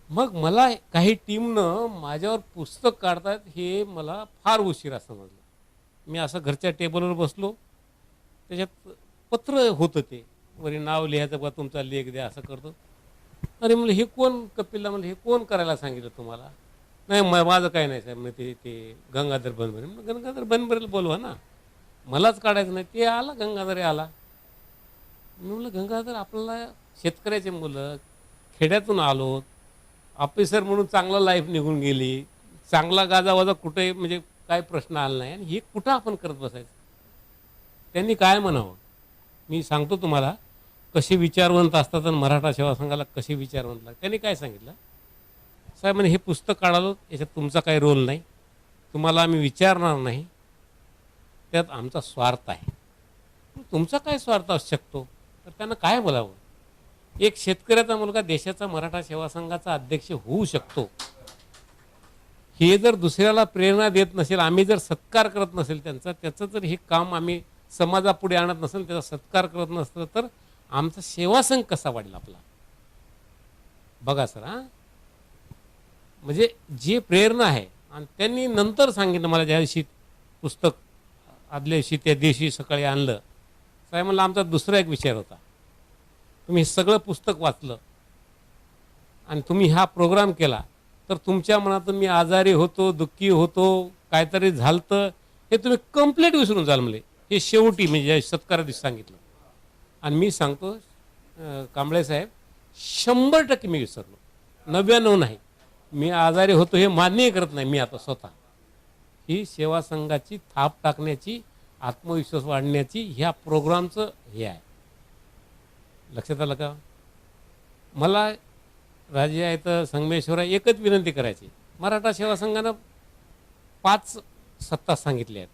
मग मला काही टीमनं माझ्यावर पुस्तक काढतात हे मला फार उशिरा समजलं. मी असं घरच्या टेबलवर बसलो, त्याच्यात पत्र होतं, ते वरी नाव लिहायचं, बा तुमचा लेख द्या, असं करतो. अरे म्हणलं हे कोण, कपिलला म्हणलं हे कोण करायला सांगितलं तुम्हाला? नाही माझं काही नाही साहेब, ते गंगाधर बनबरे. गंगाधर बनबरेला बोलवा ना, मलाच काढायचं नाही. ते आला, गंगाधर आला. मी म्हणलं गंगाधर, आपल्याला शेतकऱ्याचे मुलं, खेड्यातून आलो, ऑफिसर म्हणून चांगला लाईफ निघून गेली, चांगला गाजावाजा कुठे म्हणजे काय प्रश्न आला नाही, आणि हे कुठं आपण करत बसायचं? त्यांनी काय म्हणावं? मी सांगतो तुम्हाला कसे विचारवंत असतात आणि मराठा सेवा संघाला कसे विचारवंत लागतात. त्यांनी काय सांगितलं, साहेब म्हणे हे पुस्तक काढालो, याच्यात तुमचा काही रोल नाही, तुम्हाला आम्ही विचारणार नाही, त्यात आमचा स्वार्थ आहे. तुमचा काय स्वार्थ असू शकतो? तर त्यांना काय बोलावं? एक शेतकऱ्याचा मुलगा देशाचा मराठा सेवा संघाचा अध्यक्ष होऊ शकतो, हे जर दुसऱ्याला प्रेरणा देत नसेल, आम्ही जर सत्कार करत नसेल त्यांचा, त्याचं जर हे काम आम्ही समाजापुढे आणत नसेल, त्याचा सत्कार करत नसतं, तर आमचा सेवा संघ कसा वाढला आपला? बघा सर, हां म्हणजे जे प्रेरणा आहे. आणि त्यांनी नंतर सांगितलं मला, ज्या दिवशी पुस्तक आदल्या दिवशी त्या दिवशी सकाळी आणलं, साहेब म्हणलं आमचा दुसरा एक विचार होता, तुम्ही हे सगळं पुस्तक वाचलं आणि तुम्ही हा प्रोग्राम केला तर तुमच्या मनातून मी आजारी होतो, दुःखी होतो, काहीतरी झालतं, हे तुम्ही कंप्लीट विसरून जाल म्हणले. हे शेवटी म्हणजे सत्कारा दिवशी सांगितलं. आणि मी सांगतो कांबळे साहेब, 100% मी विसरलो, 99 नाही. मी आजारी होतो हे मान्य करत नाही मी आता स्वतः. ही सेवा संघाची थाप टाकण्याची, आत्मविश्वास वाढण्याची ह्या प्रोग्रामचं हे आहे. लक्षात आलं का? मला राजे आहेत, संगमेश्वर आहे, एकच विनंती करायची, मराठा सेवा संघानं 5 सत्ता सांगितल्या आहेत.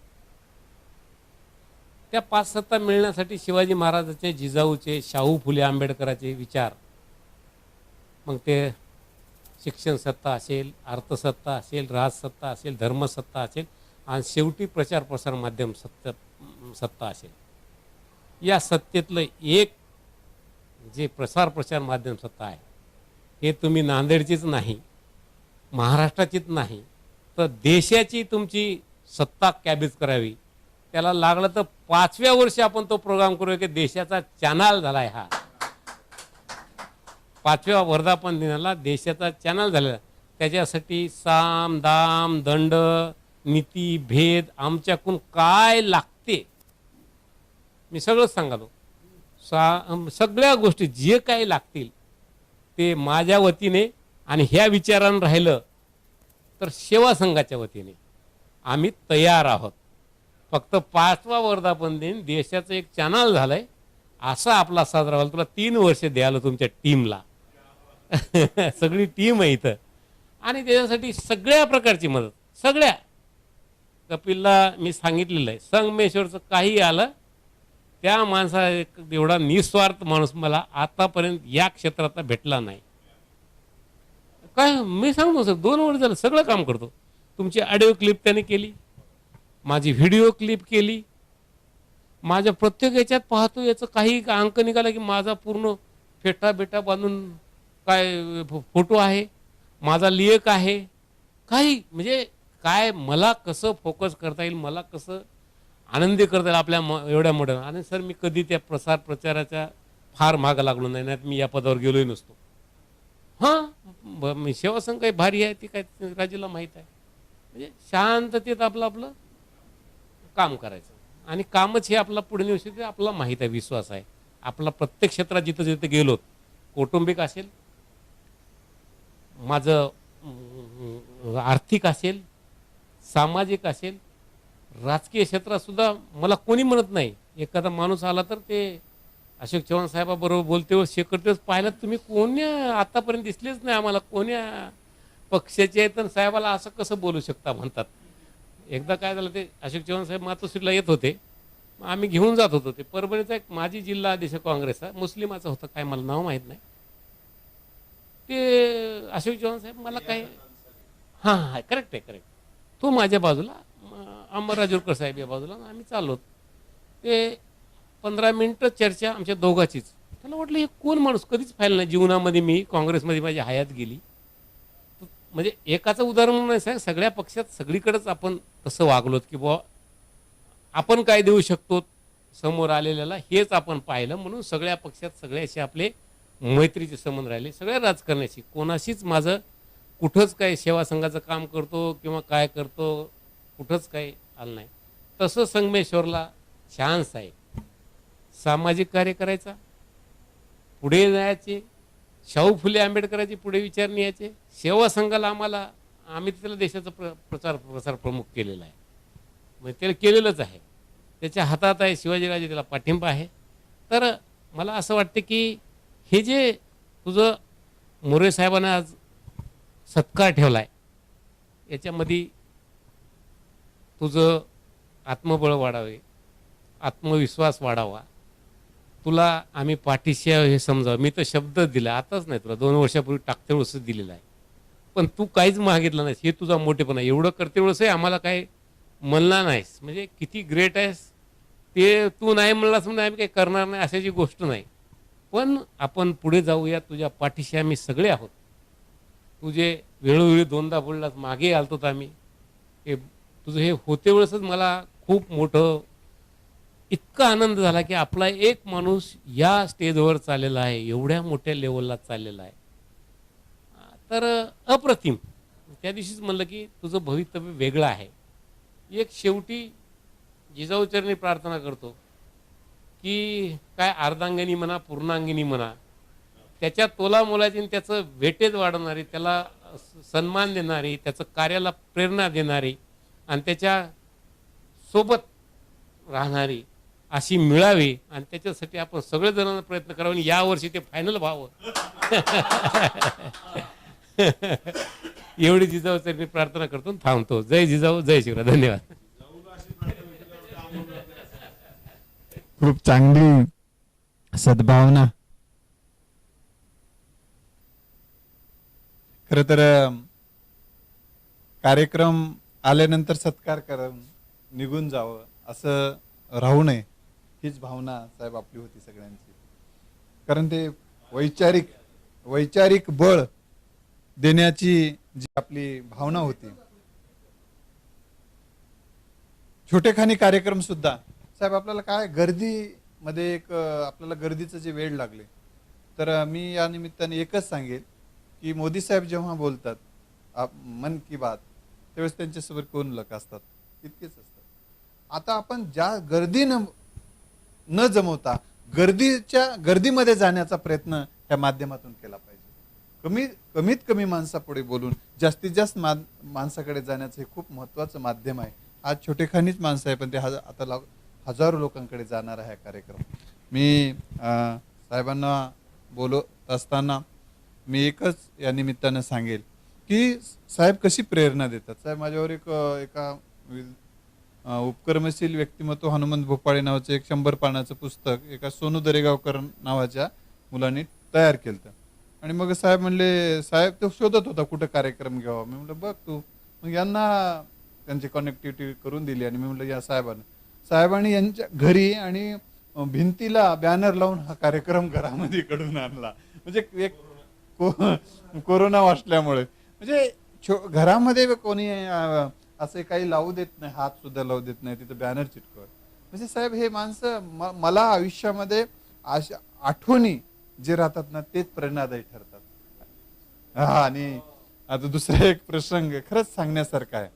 त्या 5 सत्ता मिळण्यासाठी शिवाजी महाराजांचे, जिजाऊचे, शाहू फुले आंबेडकरांचे विचार, मग ते शिक्षण सत्ता असेल, अर्थसत्ता असेल, राजसत्ता असेल, धर्मसत्ता असेल, आणि शेवटी प्रचार प्रसार माध्यम सत्ता असेल. या सत्तेतलं एक जे प्रचार माध्यम सत्ता आहे, हे तुम्ही नांदेडचीच नाही, महाराष्ट्राचीच नाही, तर देशाची तुमची सत्ता कॅबिज करावी. त्याला लागलं तर 5व्या वर्षी आपण तो प्रोग्राम करूया की देशाचा चॅनल झाला आहे. हा 5व्या वर्धापन दिनाला देशाचा चॅनल झालेला. त्याच्यासाठी साम दाम दंड नीती भेद आमच्याकडून काय लागते मी सगळंच सांगालो. सगळ्या गोष्टी जे काही लागतील ते माझ्या वतीने, आणि ह्या विचारानं राहिलं तर सेवा संघाच्या वतीने आम्ही तयार आहोत. फक्त 5वा वर्धापन दिन देशाचं एक चॅनल झालंय असा आपला साजरा व्हायला तुला 3 वर्ष द्यायला तुमच्या टीमला. सगळी टीम आहे इथं, आणि त्याच्यासाठी सगळ्या प्रकारची मदत. सगळ्या कपिलला मी सांगितलेलं आहे, संगमेश्वरचं काही आलं, त्या माणसा एवढा निस्वार्थ माणूस मला आतापर्यंत या क्षेत्रात भेटला नाही. काय मी सांगतो सर, 2 वर्ष झालं सगळं काम करतो. तुमची ऑडिओ क्लिप त्याने केली, माझी व्हिडिओ क्लिप केली, माझ्या प्रत्येक याच्यात पाहतो याचं काही अंक निघाला की माझा पूर्ण फेटा बेटा बांधून काय फोटो आहे, माझा लेख आहे, काही म्हणजे काय मला कसं फोकस करता येईल, मला कसं आनंदी करता येईल आपल्या एवढ्या मोठ्या. आणि सर मी कधी त्या प्रचाराच्या फार मागं लागलो नाही, नाहीत मी या पदावर गेलोही नसतो. हां मी सेवा संघ काही भारी आहे ती काय राजेला माहीत आहे. म्हणजे शांततेत आपलं आपलं काम करायचं, आणि कामच हे आपला पुढे नेऊ शकते. आपला माहीत आहे, विश्वास आहे आपला. प्रत्येक क्षेत्रात जिथं जिथं गेलो, कौटुंबिक असेल, माझं आर्थिक असेल, सामाजिक असेल, राजकीय क्षेत्रात सुद्धा मला कोणी म्हणत नाही. एखादा माणूस आला तर ते अशोक चव्हाण साहेबाबरोबर बोलते व शेकरतेच पाहिलं तुम्ही कोण्या आतापर्यंत दिसलेच नाही आम्हाला, कोण्या पक्षाचे आहेत आणि साहेबाला असं कसं बोलू शकता म्हणतात. एकदा काय झालं, ते अशोक चव्हाण साहेब मातोश्रीला येत होते, आम्ही घेऊन जात होतो. ते परभणीचा एक माजी जिल्हा अध्यक्ष काँग्रेसचा, मुस्लिमाचा होता, काय मला नाव माहीत नाही. ते अशोक चव्हाण साहेब मला काय, हां हां करेक्ट आहे करेक्ट, तो माझ्या बाजूला, अमर राजूरकर साहेब या बाजूला, आम्ही चाललो. ते 15 मिनिटं चर्चा आमच्या दोघांचीच. त्याला वाटलं हे कोण माणूस, कधीच पाहिलं नाही जीवनामध्ये मी, काँग्रेसमध्ये माझी हयात गेली. म्हणजे एकाचं उदाहरण नाही साहेब, सगळ्या पक्षात सगळीकडेच आपण तसं वागलोत की बुवा आपण काय देऊ शकतो समोर आलेल्याला, हेच आपण पाहिलं. म्हणून सगळ्या पक्षात सगळ्याशी आपले मैत्रीचे संबंध राहिले, सगळ्या राजकारणाशी. कोणाशीच माझं कुठंच काही सेवा संघाचं काम करतो किंवा काय करतो कुठंच काही आलं नाही. तसं संगमेश्वरला चान्स आहे सामाजिक कार्य करायचा, पुढे जायचे, शाहू फुले आंबेडकरांची पुढे विचार न्यायचे. सेवा संघाला आम्ही त्याला देशाचा प्रसार प्रमुख केलेला आहे, म्हणजे त्याला केलेलंच आहे, त्याच्या हातात आहे. शिवाजीराजे त्याला पाठिंबा आहे. तर मला असं वाटतं की हे जे तुझं मोरे साहेबांना आज सत्कार ठेवला आहे, याच्यामध्ये तुझं आत्मबळ वाढावे, आत्मविश्वास वाढावा, तुला आम्ही पाठीशी आहे हे समजा. मी तर शब्द दिला, आताच नाही, तुला 2 वर्षापूर्वी टाकते वेळेस दिलेला आहे. पण तू काहीच मागितलं नाहीस, हे तुझा मोठेपणा. एवढं करते वेळेसही आम्हाला काही म्हणला नाहीस, म्हणजे किती ग्रेट आहेस. ते तू नाही म्हणलास म्हणजे आम्ही काही करणार नाही अशाची गोष्ट नाही. पण आपण पुढे जाऊया, तुझ्या पाठीशी आम्ही सगळे आहोत. तुझे वेळोवेळी 2दा बोललास, मागे आलतो आम्ही. हे तुझं हे होते वेळेसच मला खूप मोठं इतका आनंद झाला की आपला एक माणूस या स्टेजवर चाललेला आहे, एवढ्या मोठ्या लेवलला चाललेला आहे. तर अप्रतिम. त्या दिवशीच म्हणलं की तुझं भवितव्य वेगळं आहे. एक शेवटी जिजाऊचरणी प्रार्थना करतो की काय अर्धांगिनी म्हणा पूर्णांगिनी म्हणा, त्याच्या तोला मोलाची आणि त्याचं वेटेज वाढवणारी, त्याला सन्मान देणारी, त्याचं कार्याला प्रेरणा देणारी आणि त्याच्या सोबत राहणारी अशी मिळावी. आणि त्याच्यासाठी आपण सगळेजणांना प्रयत्न करावा आणि यावर्षी ते फायनल व्हावं. एवढी जिजाऊचं मी प्रार्थना करतो, थांबतो. जय जिजाऊ, जय शिवराय. धन्यवाद. खूप चांगली सद्भावना. खरं तर कार्यक्रम आल्यानंतर सत्कार करून निघून जावं असं राहू नये, हीच भावना साहेब आपली होती सगळ्यांची. कारण ते वैचारिक बळ देण्याची जी आपली भावना होती. छोटेखानी कार्यक्रम सुद्धा साहेब आपल्याला काय गर्दीमध्ये एक आपल्याला गर्दीचं जे वेळ लागले, तर मी या निमित्ताने एकच सांगेल की मोदी साहेब जेव्हा बोलतात मन की बात, त्यावेळेस त्यांच्यासमोर कोण लोक असतात, इतकेच असतात. आता आपण ज्या गर्दीनं न जमवता गर्दीमध्ये जाण्याचा प्रयत्न त्या माध्यमातून केला पाहिजे. कमीत कमी माणसापुढे बोलून जास्तीत जास्त माणसाकडे जाण्याचं हे खूप महत्वाचं माध्यम आहे. आज छोटेखानीच माणसं आहे, पण ते आता हजारो लोकांकडे जाणार आहे हा कार्यक्रम. मी साहेबांना बोलत असताना मी एकच या निमित्तानं सांगेल की साहेब कशी प्रेरणा देतात. साहेब माझ्यावर एका उपक्रमशील व्यक्तिमत्व हनुमंत भोपाळे नावाचं एक 100 पानाचं पुस्तक एका सोनू दरेगावकर नावाच्या मुलांनी तयार केलं. आणि मग साहेब म्हणले, साहेब तो शोधत होता कुठं कार्यक्रम घ्यावा. मी म्हटलं बघ तू. मग यांना त्यांची कनेक्टिव्हिटी करून दिली आणि मी म्हटलं या साहेबांनी यांच्या घरी आणि भिंतीला बॅनर लावून हा कार्यक्रम घरामध्ये कडून आणला. म्हणजे एक कोरोना वाचल्यामुळे म्हणजे घरामध्ये कोणी असे काही लावू देत नाही, हात सुद्धा लावू देत नाही, तिथं बॅनर चिटकवत. म्हणजे साहेब हे माणसं मला आयुष्यामध्ये अशा आठवणी जे राहतात ना तेच प्रेरणादायी ठरतात. आणि आता दुसरा एक प्रसंग खरंच सांगण्यासारखा आहे.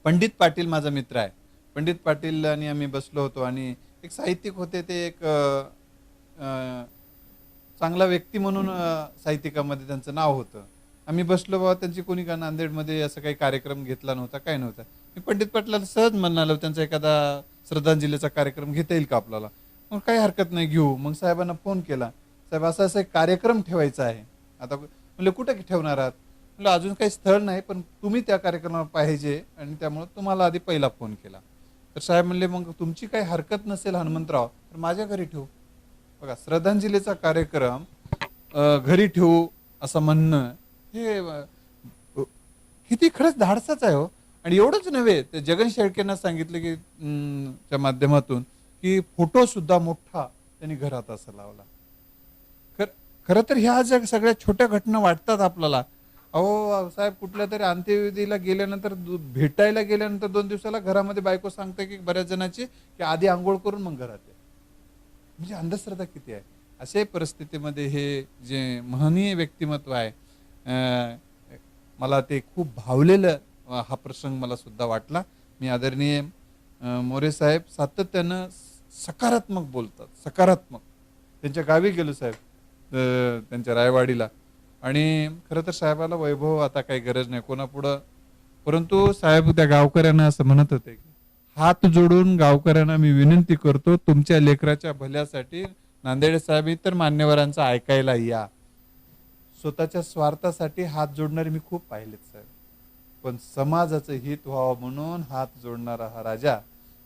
पंडित पाटील माझा मित्र आहे. पंडित पाटील आणि आम्ही बसलो होतो आणि एक साहित्यिक होते, ते एक चांगला व्यक्ती म्हणून साहित्यिकामध्ये त्यांचं नाव होतं. आम्ही बसलो बाबा, त्यांची कोणी का नांदेडमध्ये असं काही कार्यक्रम घेतला नव्हता, काय नव्हता. मी पंडित पाटलाला सहज म्हणालो त्यांचा एखादा श्रद्धांजलीचा कार्यक्रम घेता येईल का आपल्याला. मग काही हरकत नाही, घेऊ. मग साहेबांना फोन केला, साहेब असा एक कार्यक्रम ठेवायचा आहे. आता म्हणलं कुठं ठेवणार आहात. म्हणलं अजून काही स्थळ नाही, पण तुम्ही त्या कार्यक्रमाला पाहिजे आणि त्यामुळे तुम्हाला आधी पहिला फोन केला. तर साहेब म्हणले मग तुमची काही हरकत नसेल हनुमंतराव तर माझ्या घरी ठेवू. बघा, श्रद्धांजलीचा कार्यक्रम घरी ठेवू असं म्हणणं हे किती खरंच धाडसाच आहे हो. आणि एवढंच नव्हे, ते जगन शेळकेंना सांगितलं की च्या माध्यमातून की फोटो सुद्धा मोठा त्यांनी घरात असा लावला. खरं तर ह्या ज्या सगळ्या छोट्या घटना वाटतात आपल्याला. अहो साहेब कुठल्या तरी अंत्यविधीला गेल्यानंतर भेटायला गेल्यानंतर 2 दिवसाला घरामध्ये बायको सांगते की बऱ्याच जणांची की आधी आंघोळ करून मग घरात आहे. म्हणजे अंधश्रद्धा किती आहे. अशा परिस्थितीमध्ये हे जे महनीय व्यक्तिमत्व आहे, मला ते खूप भावलेलं हा प्रसंग मला सुद्धा वाटला. मी आदरणीय मोरे साहेब सातत्यानं सकारात्मक बोलतात, सकारात्मक. त्यांच्या गावी गेलो साहेब, त्यांच्या रायवाडीला. आणि खरं तर साहेबाला वैभव आता काही गरज नाही कोणापुढं, परंतु साहेब त्या गावकऱ्यांना असं म्हणत होते की हात जोडून गावकऱ्यांना मी विनंती करतो, तुमच्या लेकराच्या भल्यासाठी नांदेड साहेब इतर मान्यवरांचं ऐकायला या. स्वतःच्या स्वार्थासाठी हात जोडणारे मी खूप पाहिलेत साहेब, पण समाजाचं हित व्हावं म्हणून हात जोडणारा हा राजा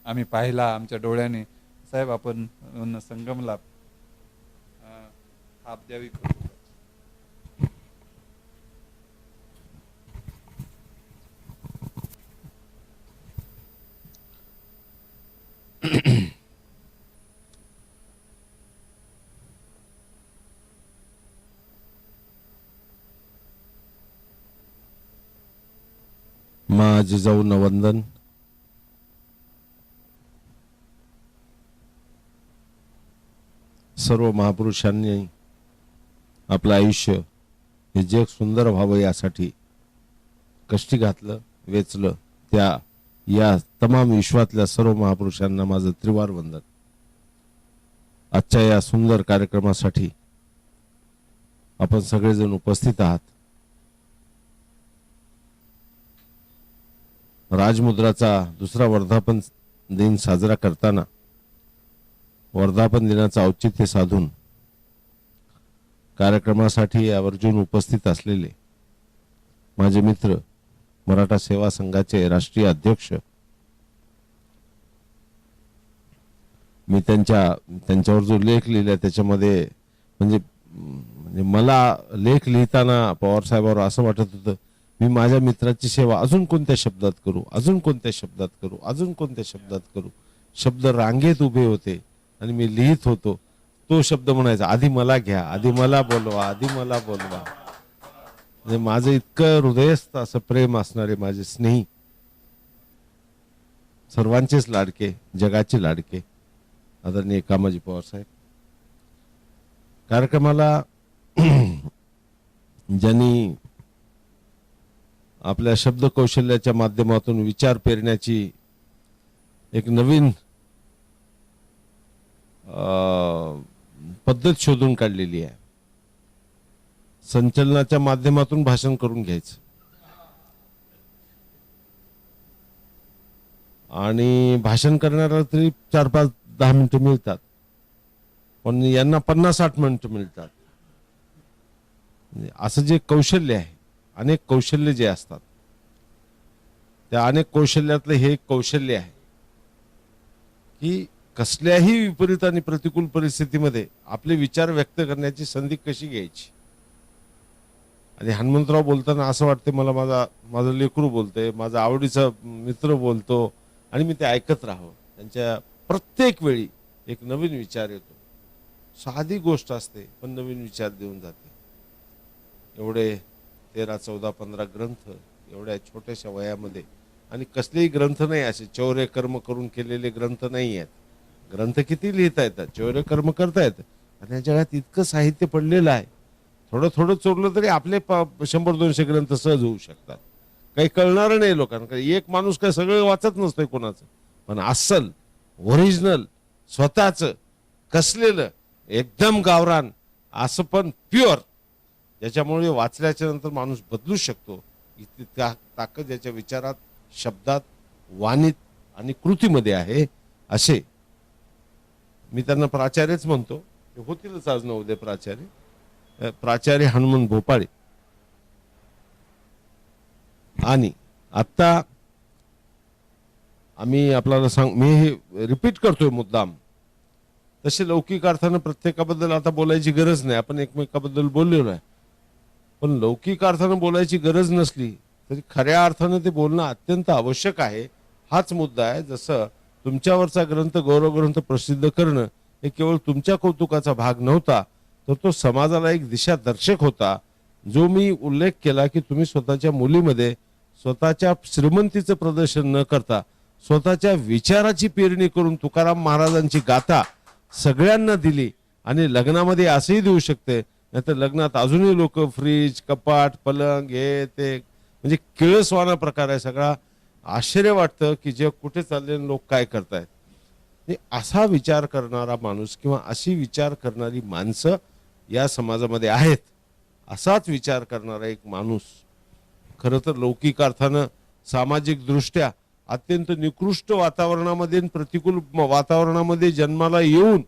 आम्ही पाहिला आमच्या डोळ्याने. साहेब आपण संगम लाभ थाप द्यावी करू. माँ जिजाऊंना वंदन. सर्व महापुरुषांनी आपलं आयुष्य हे जग सुंदर व्हावं यासाठी कष्टी घातलं, वेचलं. त्या या तमाम विश्वातल्या सर्व महापुरुषांना माझं त्रिवार वंदन. आजच्या या सुंदर कार्यक्रमासाठी आपण सगळेजण उपस्थित आहात. राजमुद्राचा दुसरा वर्धापन दिन साजरा करताना वर्धापन दिनाचं औचित्य साधून कार्यक्रमासाठी आवर्जून उपस्थित असलेले माझे मित्र, मराठा सेवा संघाचे राष्ट्रीय अध्यक्ष, मी त्यांच्यावर जो लेख लिहिला त्याच्यामध्ये म्हणजे मला लेख लिहिताना पवार साहेबांवर असं वाटत होतं मी माझ्या मित्राची सेवा अजून कोणत्या शब्दात करू, अजून कोणत्या शब्दात करू, अजून कोणत्या शब्दात करू. शब्द रांगेत उभे होते आणि मी लिहित होतो. तो शब्द म्हणायचा, आधी मला घ्या, आधी मला बोलवा, आधी मला बोलवा. म्हणजे माझं इतकं हृदयस्थ असं प्रेम असणारे माझे स्नेही, सर्वांचेच लाडके, जगाचे लाडके आदरणीय कामाजी पवार साहेब. कार्यक्रमाला ज्यांनी आपल्या शब्द कौशल्याच्या माध्यमातून विचार पेरण्याची एक नवीन पद्धत शोधून काढलेली आहे. संचलनाच्या माध्यमातून भाषण करून घ्यायचं आणि भाषण करणाऱ्याला तरी 4-5-10 मिनिटं मिळतात, पण यांना 50-60 मिनिटं मिळतात. असं जे कौशल्य आहे, अनेक कौशल्य जे असतात, त्या अनेक कौशल्यातलं हे एक कौशल्य आहे की कसल्याही विपरीत आणि प्रतिकूल परिस्थितीमध्ये आपले विचार व्यक्त करण्याची संधी कशी घ्यायची. आणि हनुमंतराव बोलताना असं वाटते मला माझं लेकरू बोलतंय, माझा आवडीचा मित्र बोलतो आणि मी ते ऐकत राहावं. त्यांच्या प्रत्येक वेळी एक नवीन विचार येतो. साधी गोष्ट असते पण नवीन विचार देऊन जाते. एवढे 13, 14, 15 ग्रंथ एवढ्या छोट्याशा वयामध्ये, आणि कसलेही ग्रंथ नाही असे चौर्य कर्म करून केलेले ग्रंथ नाही आहेत. ग्रंथ किती लिहिता येतात, चौर्य कर्म करता येतं. आणि या जगात इतकं साहित्य पडलेलं आहे, थोडं थोडं चोरलं तरी आपले 100-200 ग्रंथ सहज होऊ शकतात. काही कळणार नाही लोकांना. एक माणूस काय सगळं वाचत नसतंय कोणाचं, पण अस्सल ओरिजिनल स्वतःचं कसलेलं एकदम गावरान असं पण प्युअर, ज्याच्यामुळे वाचल्याच्या नंतर माणूस बदलू शकतो. इतकी ताकद याच्या विचारात, शब्दात, वाणीत आणि कृतीमध्ये आहे. असे मी त्यांना प्राचार्यच म्हणतो. ते होतीलच आज न उद्या प्राचार्य हनुमंत भोपाळे. आणि आता आम्ही आपल्याला मी हे रिपीट करतोय मुद्दाम, तसे लौकिक अर्थानं प्रत्येकाबद्दल आता बोलायची गरज नाही. आपण एकमेकाबद्दल बोललेलो आहे, पण लौकिक अर्थानं बोलायची गरज नसली तरी खऱ्या अर्थानं ते बोलणं अत्यंत आवश्यक आहे. हाच मुद्दा आहे. जसं तुमच्यावरचा ग्रंथ, गौरव ग्रंथ प्रसिद्ध करणं हे केवळ तुमच्या कौतुकाचा भाग नव्हता, तर तो समाजाला एक दिशा दर्शक होता. जो मी उल्लेख केला की तुम्ही स्वतःच्या मुलीमध्ये स्वतःच्या श्रीमंतीचं प्रदर्शन न करता स्वतःच्या विचाराची पेरणी करून तुकाराम महाराजांची गाथा सगळ्यांना दिली. आणि लग्नामध्ये असंही देऊ शकते, नाहीतर लग्नात अजूनही लोक फ्रीज, कपाट, पलंग हे ते, म्हणजे किळसवाना प्रकार आहे सगळा. आश्चर्य वाटतं की जग कुठे चालले, लोक काय करतायत. असा विचार करणारा माणूस किंवा अशी विचार करणारी माणसं या समाजामध्ये आहेत. असाच विचार करणारा एक माणूस खरं तर लौकिक अर्थानं सामाजिक दृष्ट्या अत्यंत निकृष्ट वातावरणामध्ये, प्रतिकूल वातावरणामध्ये जन्माला येऊन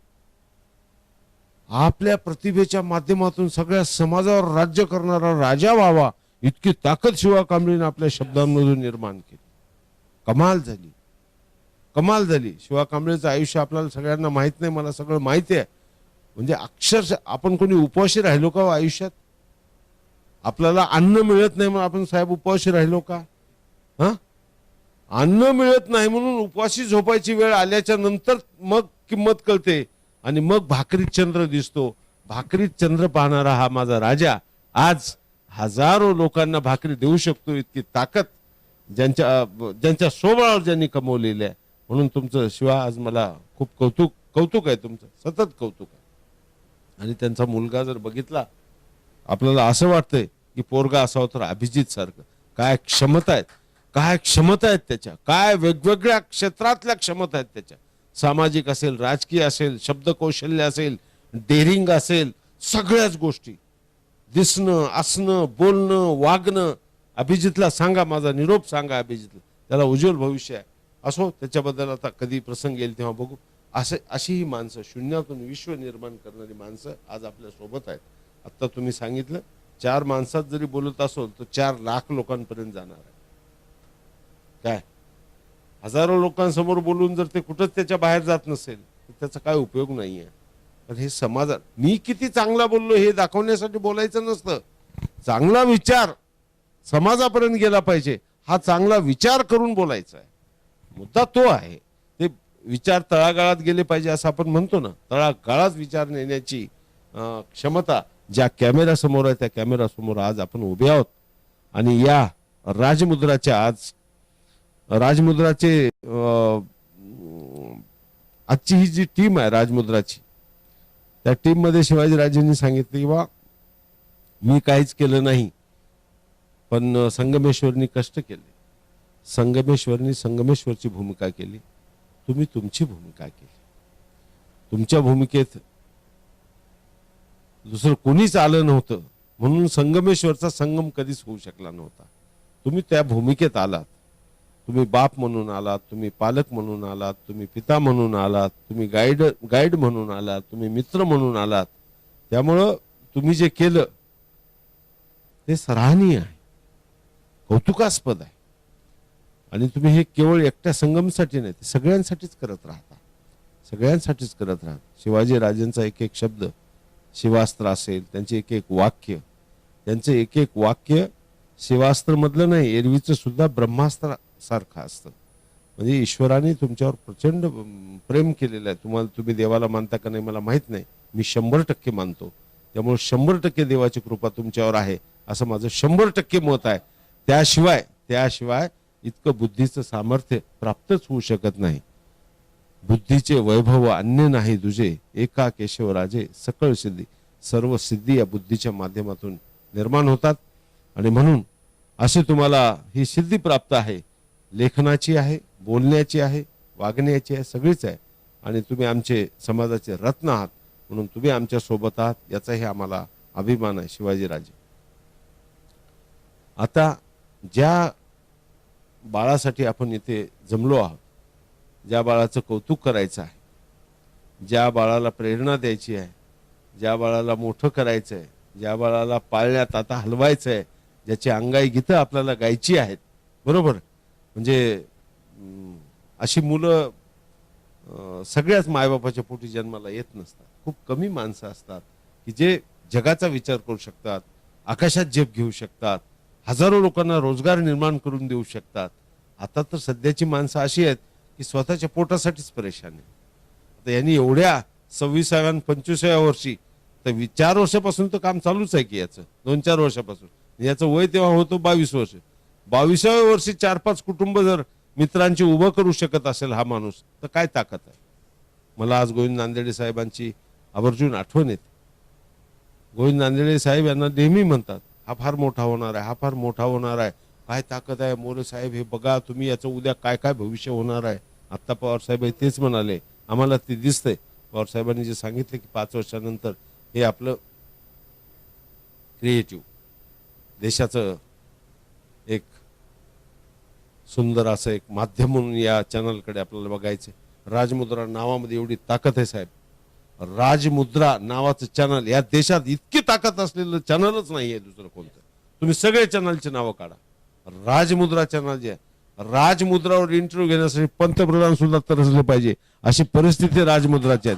आपल्या प्रतिभेच्या माध्यमातून सगळ्या समाजावर राज्य करणारा राजा व्हावा, इतकी ताकद शिवा कांबळीने आपल्या शब्दांमधून निर्माण केली. कमाल झाली, कमाल झाली. शिवा कांबळेचं आयुष्य आपल्याला सगळ्यांना माहित नाही, मला सगळं माहिती आहे. म्हणजे अक्षरशः आपण कोणी उपवाशी राहिलो का हो आयुष्यात? आपल्याला अन्न मिळत नाही म्हणून आपण साहेब उपवाशी राहिलो का? हा, अन्न मिळत नाही म्हणून उपवासी झोपायची वेळ आल्याच्या नंतर मग किंमत कळते आणि मग भाकरीत चंद्र दिसतो. भाकरीत चंद्र पाहणारा हा माझा राजा आज हजारो लोकांना भाकरी देऊ शकतो. इतकी ताकद ज्यांच्या स्वबळावर ज्यांनी कमवलेली आहे. म्हणून तुमचं शिवा आज मला खूप कौतुक आहे, तुमचं सतत कौतुक आहे. आणि त्यांचा मुलगा जर बघितला आपल्याला असं वाटतंय की पोरगा असावं तर अभिजित सारखं. काय क्षमता आहेत, काय क्षमता आहेत त्याच्या, काय वेगवेगळ्या क्षेत्रातल्या क्षमता आहेत त्याच्या. सामाजिक असेल, राजकीय असेल, शब्दकौशल्य असेल, डेअरिंग असेल, सगळ्याच गोष्टी, दिसणं, असणं, बोलणं, वागणं. अभिजितला सांगा, माझा निरोप सांगा अभिजितला, त्याला उज्ज्वल भविष्य आहे. असो, त्याच्याबद्दल आता कधी प्रसंग येईल तेव्हा बघू. अशी ही माणसं, शून्यातून विश्व निर्माण करणारी माणसं आज आपल्या सोबत आहेत. आता तुम्ही सांगितलं 4 माणसात जरी बोलत असोल तर 4 लाख लोकांपर्यंत जाणार आहे. काय हजारो लोकांसमोर बोलून जर ते कुठंच त्याच्या बाहेर जात नसेल तर त्याचा काय उपयोग नाहीये. पण हे समाजात मी किती चांगला बोललो हे दाखवण्यासाठी बोलायचं नसतं. चांगला विचार समाजापर्यंत गेला पाहिजे, हा चांगला विचार करून बोलायचा आहे. मुद्दा तो आहे. ते विचार तळागाळात गेले पाहिजे असं आपण म्हणतो ना, तळागाळात विचार नेण्याची क्षमता ज्या कॅमेरा समोर आहे त्या कॅमेरा समोर आज आपण उभे आहोत. आणि या राजमुद्राचे आजची ही जी टीम आहे राजमुद्राची, त्या टीम मध्ये शिवाजीराजेंनी सांगितलं की बा मी काहीच केलं नाही, पण संगमेश्वरनी कष्ट केले, संगमेश्वरची भूमिका केली, तुम्ही तुमची भूमिका केली. तुमच्या भूमिकेत दुसरं कोणीच आलं नव्हतं म्हणून संगमेश्वरचा संगम कधीच होऊ शकला नव्हता. तुम्ही त्या भूमिकेत आलात. तुम्ही बाप म्हणून आलात, तुम्ही पालक म्हणून आलात, तुम्ही पिता म्हणून आलात, तुम्ही गाईड म्हणून आलात, तुम्ही मित्र म्हणून आलात. त्यामुळं तुम्ही जे केलं ते सराहनीय आहे, कौतुकास्पद आहे. आणि तुम्ही हे केवळ एकट्या संगमसाठी नाही, सगळ्यांसाठीच करत राहता, सगळ्यांसाठीच करत राहता. शिवाजी राजेंचा एक एक शब्द, शिवास्त्र असेल, त्यांचे एक एक वाक्य, त्यांचे एक एक वाक्य शिवास्त्र मधलं नाही, एरवीचं सुद्धा ब्रह्मास्त्र सारखं असतं. म्हणजे ईश्वराने तुमच्यावर प्रचंड प्रेम केलेलं आहे. तुम्ही देवाला मानता का नाही मला माहित नाही, मी 100% मानतो. त्यामुळे 100% देवाची कृपा तुमच्यावर आहे असं माझं 100% मत आहे. त्याशिवाय इतकं बुद्धीचं सामर्थ्य प्राप्तच होऊ शकत नाही. बुद्धीचे वैभव अन्य नाही तुझे, एका केशवराजे सकळ सिद्धी. सर्व सिद्धी या बुद्धीच्या माध्यमातून निर्माण होतात. आणि म्हणून अशी तुम्हाला ही सिद्धी प्राप्त आहे. लेखनाची आहे, बोलण्याची आहे, वागण्याची आहे, सगळीच आहे. आणि तुम्ही आमचे समाजाचे रत्न आहात म्हणून तुम्ही आमच्या सोबत आहात याचाही आम्हाला अभिमान आहे. शिवाजीराजे, आता ज्या बाळासाठी आपण इथे जमलो आहोत, ज्या बाळाचं कौतुक करायचं आहे, ज्या बाळाला प्रेरणा द्यायची आहे, ज्या बाळाला मोठं करायचं आहे, ज्या बाळाला पाळण्यात आता हलवायचं आहे, ज्याची अंगाई गीतं आपल्याला गायची आहेत, बरोबर. म्हणजे अशी मुलं सगळ्याच मायबापाच्या पोटी जन्माला येत नसतात. खूप कमी माणसं असतात की जे जगाचा विचार करू शकतात, आकाशात झेप घेऊ शकतात, हजारो लोकांना रोजगार निर्माण करून देऊ शकतात. आता तर सध्याची माणसं अशी आहेत की स्वतःच्या पोटासाठीच परेशान आहे. आता यांनी एवढ्या 26व्या आणि 25व्या वर्षी तर 4 वर्षापासून तर काम चालूच आहे की याचं, 2-4 वर्षापासून. याचं वय तेव्हा होतं 22 वर्ष. 22व्या वर्षी 4-5 कुटुंब जर मित्रांची उभं करू शकत असेल हा माणूस, तर काय ताकद आहे. मला आज गोविंद नांदेडे साहेबांची आवर्जून आठवण येते. गोविंद नांदेडे साहेब यांना नेहमी म्हणतात हा फार मोठा होणार आहे, हा फार मोठा होणार आहे. काय ताकद आहे मोरे साहेब, हे बघा तुम्ही, याचं उद्या काय काय भविष्य होणार आहे. आत्ता पवार साहेब तेच म्हणाले, आम्हाला ते दिसतंय. पवार साहेबांनी जे सांगितलं की 5 वर्षानंतर हे आपलं क्रिएटिव्ह देशाचं एक सुंदर असं एक माध्यम म्हणून या चॅनलकडे आपल्याला बघायचं. राजमुद्रा नावामध्ये एवढी ताकद आहे साहेब. राजमुद्रा नावाचं चॅनल, या देशात इतकी ताकद असलेलं चॅनलच नाही आहे दुसरं कोणतं. तुम्ही सगळे चॅनलचे नावं काढा, राजमुद्रा चॅनल जे आहे राजमुद्रावर इंटरव्ह्यू घेण्यासाठी पंतप्रधान सुद्धा तरसले पाहिजे, अशी परिस्थिती राजमुद्राची आहे.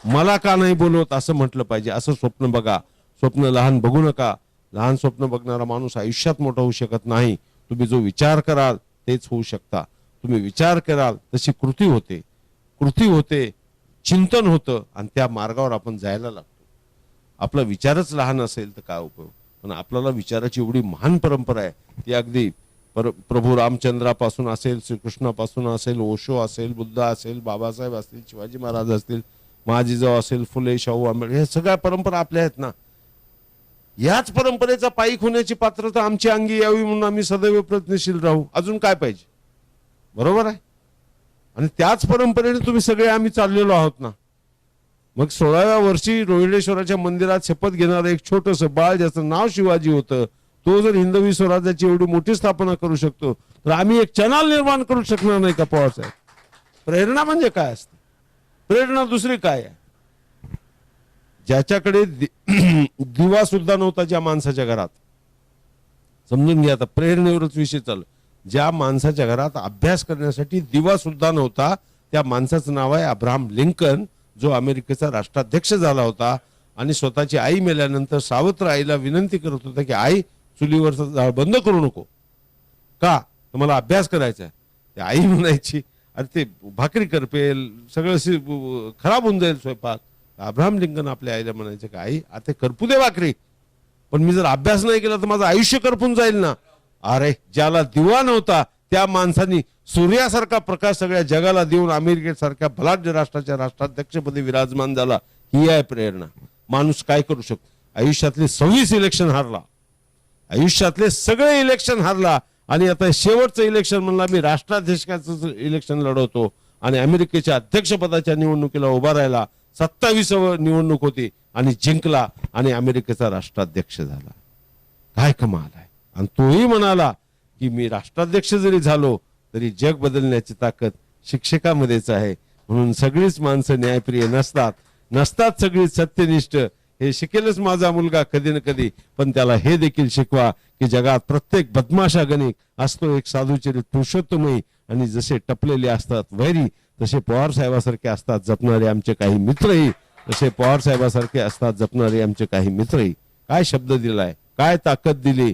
मला का नाही बोलवत असं म्हटलं पाहिजे. असं स्वप्न बघा, स्वप्न लहान बघू नका. लहान स्वप्न बघणारा माणूस आयुष्यात मोठा होऊ शकत नाही. तुम्ही जो विचार कराल तेच होऊ शकता. तुम्ही विचार कराल तशी कृती होते, कृती होते, चिंतन होतं आणि त्या मार्गावर आपण जायला लागतो. आपला विचारच लहान असेल तर काय उपयोग. पण आपल्याला विचाराची एवढी महान परंपरा आहे, ती अगदी प्रभू रामचंद्रापासून असेल, श्रीकृष्णापासून असेल, ओशो असेल, बुद्ध असेल, बाबासाहेब असतील, शिवाजी महाराज असतील, महाजिजाऊ असेल, फुले, शाहू आंबेडकर, हे सगळ्या परंपरा आपल्या आहेत ना. याच परंपरेचा पायीक होण्याची पात्रता आमची अंगी यावी म्हणून आम्ही सदैव प्रयत्नशील राहू. अजून काय पाहिजे. बरोबर आहे. आणि त्याच परंपरेने तुम्ही सगळे आम्ही चाललेलो आहोत ना. मग 16व्या वर्षी रोहिडेश्वराच्या मंदिरात शपथ घेणारं एक छोटस बाळ ज्याचं नाव शिवाजी होतं, तो जर हिंदवी स्वराज्याची एवढी मोठी स्थापना करू शकतो, तर आम्ही एक चॅनल निर्माण करू शकणार नाही का पवार साहेब. प्रेरणा म्हणजे काय असते. प्रेरणा दुसरी काय आहे. ज्याच्याकडे दिवा सुद्धा नव्हता ज्या माणसाच्या घरात, समजून घ्या आता प्रेरणेवरच विषय चालू. ज्या माणसाच्या घरात अभ्यास करण्यासाठी दिवा सुद्धा नव्हता, त्या माणसाचं नाव आहे अब्राहम लिंकन, जो अमेरिकेचा राष्ट्राध्यक्ष झाला होता. आणि स्वतःची आई मेल्यानंतर सावत्र आईला विनंती करत होता की आई, चुलीवरचा जाळ बंद करू नको का, तुम्हाला अभ्यास करायचा आहे. त्या आई म्हणायची अरे ते भाकरी करपेल, सगळं खराब होऊन जाईल स्वयंपाक. अब्राहम लिंकन आपल्या आईला म्हणायचे की आई आता करपू दे भाकरी, पण मी जर अभ्यास नाही केला तर माझं आयुष्य करपून जाईल ना. अरे ज्याला दिवा नव्हता त्या माणसांनी सूर्यासारखा प्रकाश सगळ्या जगाला देऊन अमेरिकेसारख्या बलाढ्य राष्ट्राच्या राष्ट्राध्यक्षपदी विराजमान झाला. ही आहे प्रेरणा. माणूस काय करू शकतो. आयुष्यातले 26 इलेक्शन हारला, आयुष्यातले सगळे इलेक्शन हारला आणि आता शेवटचं इलेक्शन म्हणला मी राष्ट्राध्यक्षाचं इलेक्शन लढवतो आणि अमेरिकेच्या अध्यक्षपदाच्या निवडणुकीला उभा राहिला. 27वी निवडणूक होती आणि जिंकला आणि अमेरिकेचा राष्ट्राध्यक्ष झाला. काय कमाल आहे. आणि तोही म्हणाला की मी राष्ट्राध्यक्ष जरी झालो तरी जग बदलण्याची ताकद शिक्षकामध्येच आहे. म्हणून सगळीच माणसं न्यायप्रिय नसतात, नसतात सगळीच सत्यनिष्ठ. हे शिकेलच माझा मुलगा कधी ना कधी, पण त्याला हे देखील शिकवा की जगात प्रत्येक बदमाशा गणिक असतो एक साधुचरित पुरुषोत्तमही, आणि जसे टपलेले असतात वैरी तसे पवार साहेबासारखे असतात जपणारे आमचे काही मित्रही, तसे पवार साहेबासारखे असतात जपणारे आमचे काही मित्रही. काय शब्द दिलाय, काय ताकद दिली,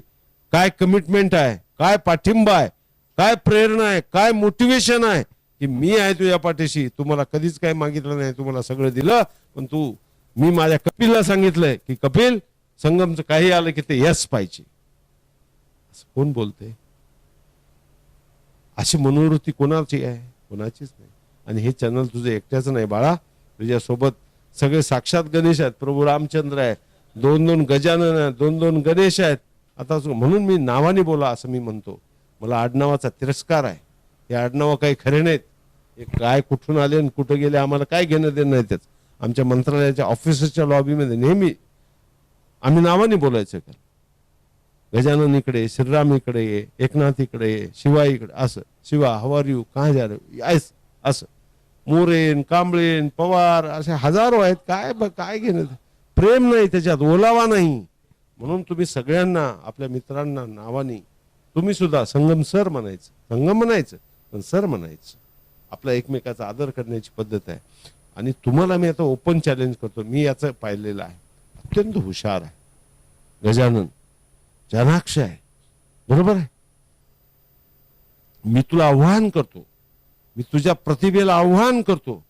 काय कमिटमेंट आहे, काय पाठिंबा आहे, काय प्रेरणा आहे, काय मोटिवेशन आहे की मी आहे तुझ्या पाठीशी. तुम्हाला कधीच काय मागितलं नाही, तुम्हाला सगळं दिलं. पण मी माझ्या कपिलला सांगितलंय की कपिल संगमचं काही आलं की ते यस पाहिजे. असं कोण बोलते. अशी मनोवृत्ती कोणाची आहे, कोणाचीच नाही. आणि हे चॅनल तुझं एकट्याचं नाही बाळा, तुझ्या सोबत सगळे साक्षात गणेश आहेत. प्रभू रामचंद्र आहे, 2-2 गजानन आहेत, 2-2 गणेश आहेत. आता म्हणून मी नावाने बोला असं मी म्हणतो. मला आडनावाचा तिरस्कार आहे. हे आडनाव काही खरे नाहीत. हे काय कुठून आले आणि कुठं गेले आम्हाला काय घेणं देणं नाही. त्याच आमच्या मंत्रालयाच्या ऑफिसच्या लॉबीमध्ये नेहमी आम्ही नावाने बोलायचं. का गजानन इकडे, श्रीराम इकडे ये, एकनाथ इकडे ये, शिवा इकडे, असं शिवा हवार यू कहा जा रहे असं. मोरेन, कांबळेन, पवार असे हजारो आहेत. काय घेणं. प्रेम नाही त्याच्यात, ओलावा नाही. म्हणून तुम्ही सगळ्यांना आपल्या मित्रांना नावाने तुम्ही सुद्धा संगम सर म्हणायचं, संगम म्हणायचं पण सर म्हणायचं. आपला एकमेकाचा आदर करण्याची पद्धत आहे. आणि तुम्हाला मी आता ओपन चॅलेंज करतो. मी याचं पाहिलेलं आहे. अत्यंत हुशार आहे गजानन, चाणाक्ष आहे. बरोबर आहे. मी तुला आव्हान करतो, मी तुझ्या प्रतिभेला आव्हान करतो.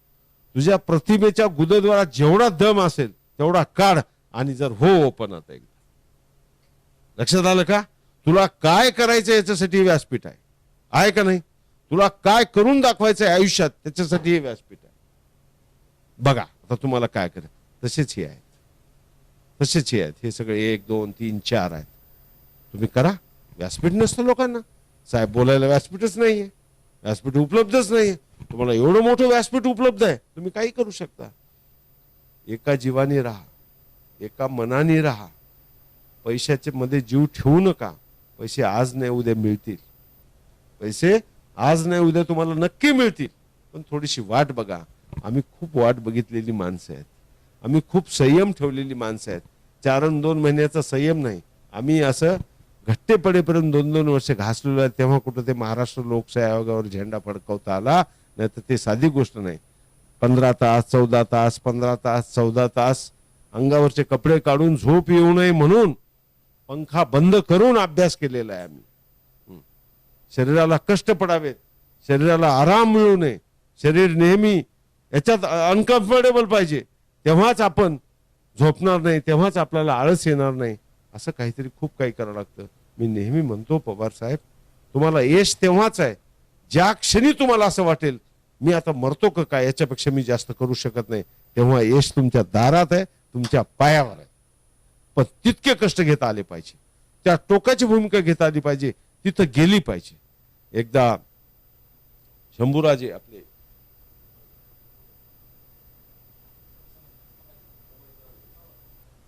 तुझ्या प्रतिभेच्या गुदद्वारात जेवढा दम असेल तेवढा काढ आणि जर हो ओपन आता एकदा. लक्षात आलं का. तुला काय करायचं याच्यासाठी व्यासपीठ आहे का नाही. तुला काय करून दाखवायचं आहे आयुष्यात त्याच्यासाठी हे व्यासपीठ आहे. बघा आता तुम्हाला काय करायचं. तसेच हे आहेत, तसेच हे आहेत. हे सगळे 1, 2, 3, 4 आहेत. तुम्ही करा. व्यासपीठ नसतं लोकांना. साहेब बोलायला व्यासपीठच नाहीये, व्यासपीठ उपलब्धच नाहीये. तुम्हाला एवढं मोठं व्यासपीठ उपलब्ध आहे, तुम्ही काही करू शकता. एका जीवाने राहा, एका मनाने राहा. पैशाच्या मध्ये जीव ठेवू नका. पैसे आज नाही उद्या मिळतील. पैसे आज नाही उद्या तुम्हाला नक्की मिळतील. पण थोडीशी वाट बघा. आम्ही खूप वाट बघितलेली माणसं आहेत. आम्ही खूप संयम ठेवलेली माणसं आहेत. 4 अन् 2 महिन्याचा संयम नाही. आम्ही असं घट्टे पडेपर्यंत 2-2 वर्ष घासलेलो आहे, तेव्हा कुठं ते महाराष्ट्र लोकशाही आयोगावर झेंडा फडकवता आला, नाही तर ते साधी गोष्ट नाही. 15 तास 14 तास 15 तास 14 तास अंगावरचे कपडे काढून झोप येऊ नये म्हणून पंखा बंद करून अभ्यास केलेला आहे आम्ही. शरीराला कष्ट पडावेत, शरीराला आराम मिळू नये, शरीर नेहमी याच्यात अनकम्फर्टेबल पाहिजे, तेव्हाच आपण झोपणार नाही, तेव्हाच आपल्याला आळस येणार नाही. असं काहीतरी खूप काही करावं लागतं. मी नेहमी म्हणतो पवार साहेब, तुम्हाला यश तेव्हाच आहे ज्या क्षणी तुम्हाला असं वाटेल मी आता मरतो का काय, याच्यापेक्षा मी जास्त करू शकत नाही, तेव्हा यश तुमच्या दारात आहे, तुमच्या पायावर आहे. पण तितके कष्ट घेता आले पाहिजे, त्या टोकाची भूमिका घेता आली पाहिजे, तिथं गेली पाहिजे. एकदा शंभूराजे आपले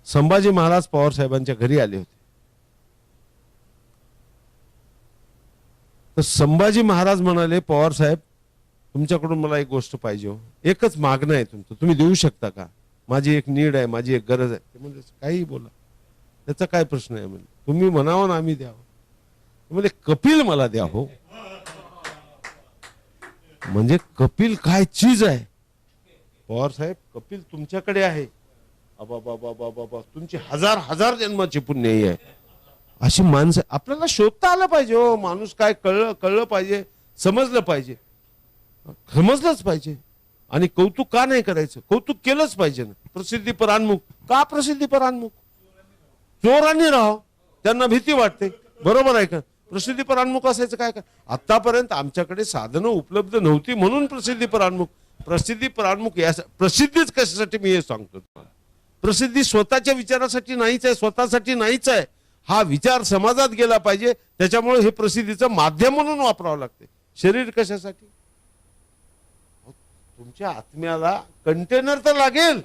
संभाजी महाराज पवार साहेबांच्या घरी आले होते. तर संभाजी महाराज म्हणाले, पवार साहेब तुमच्याकडून मला एक गोष्ट पाहिजे हो, एकच मागणं आहे तुमचं, तुम्ही देऊ शकता का, माझी एक नीड आहे, माझी एक गरज आहे. ते म्हणजे काही बोला, त्याचा काय प्रश्न आहे, म्हणजे तुम्ही म्हणावं ना आम्ही द्यावं. म्हणजे कपिल मला द्या हो, म्हणजे कपिल काय चीज आहे पवार साहेब, कपिल तुमच्याकडे आहे, बाबा तुमची हजार जन्माची पुण्य आहे. अशी माणसं आपल्याला शोधता आलं पाहिजे हो. माणूस काय कळलं पाहिजे, समजलं पाहिजे, समजलंच पाहिजे. आणि कौतुक का नाही करायचं, कौतुक केलंच पाहिजे ना. प्रसिद्धी परान्मुख का, प्रसिद्धी परान्मुख चोरांनी राहावं, त्यांना भीती वाटते, बरोबर आहे का. प्रसिद्धी परान्मुख असायचं काय का, आतापर्यंत आमच्याकडे साधनं उपलब्ध नव्हती म्हणून प्रसिद्धी परान्मुख. प्रसिद्धी परान्मुख या प्रसिद्धीच कशासाठी मी हे सांगतो तुम्हाला. प्रसिद्धी स्वतःच्या विचारासाठी नाहीच आहे, स्वतःसाठी नाहीच आहे. हा विचार समाजात गेला पाहिजे, त्याच्यामुळे हे प्रसिद्धीचं माध्यम म्हणून वापरावं लागते. शरीर कशासाठी, तुमच्या आत्म्याला कंटेनर तर लागेल,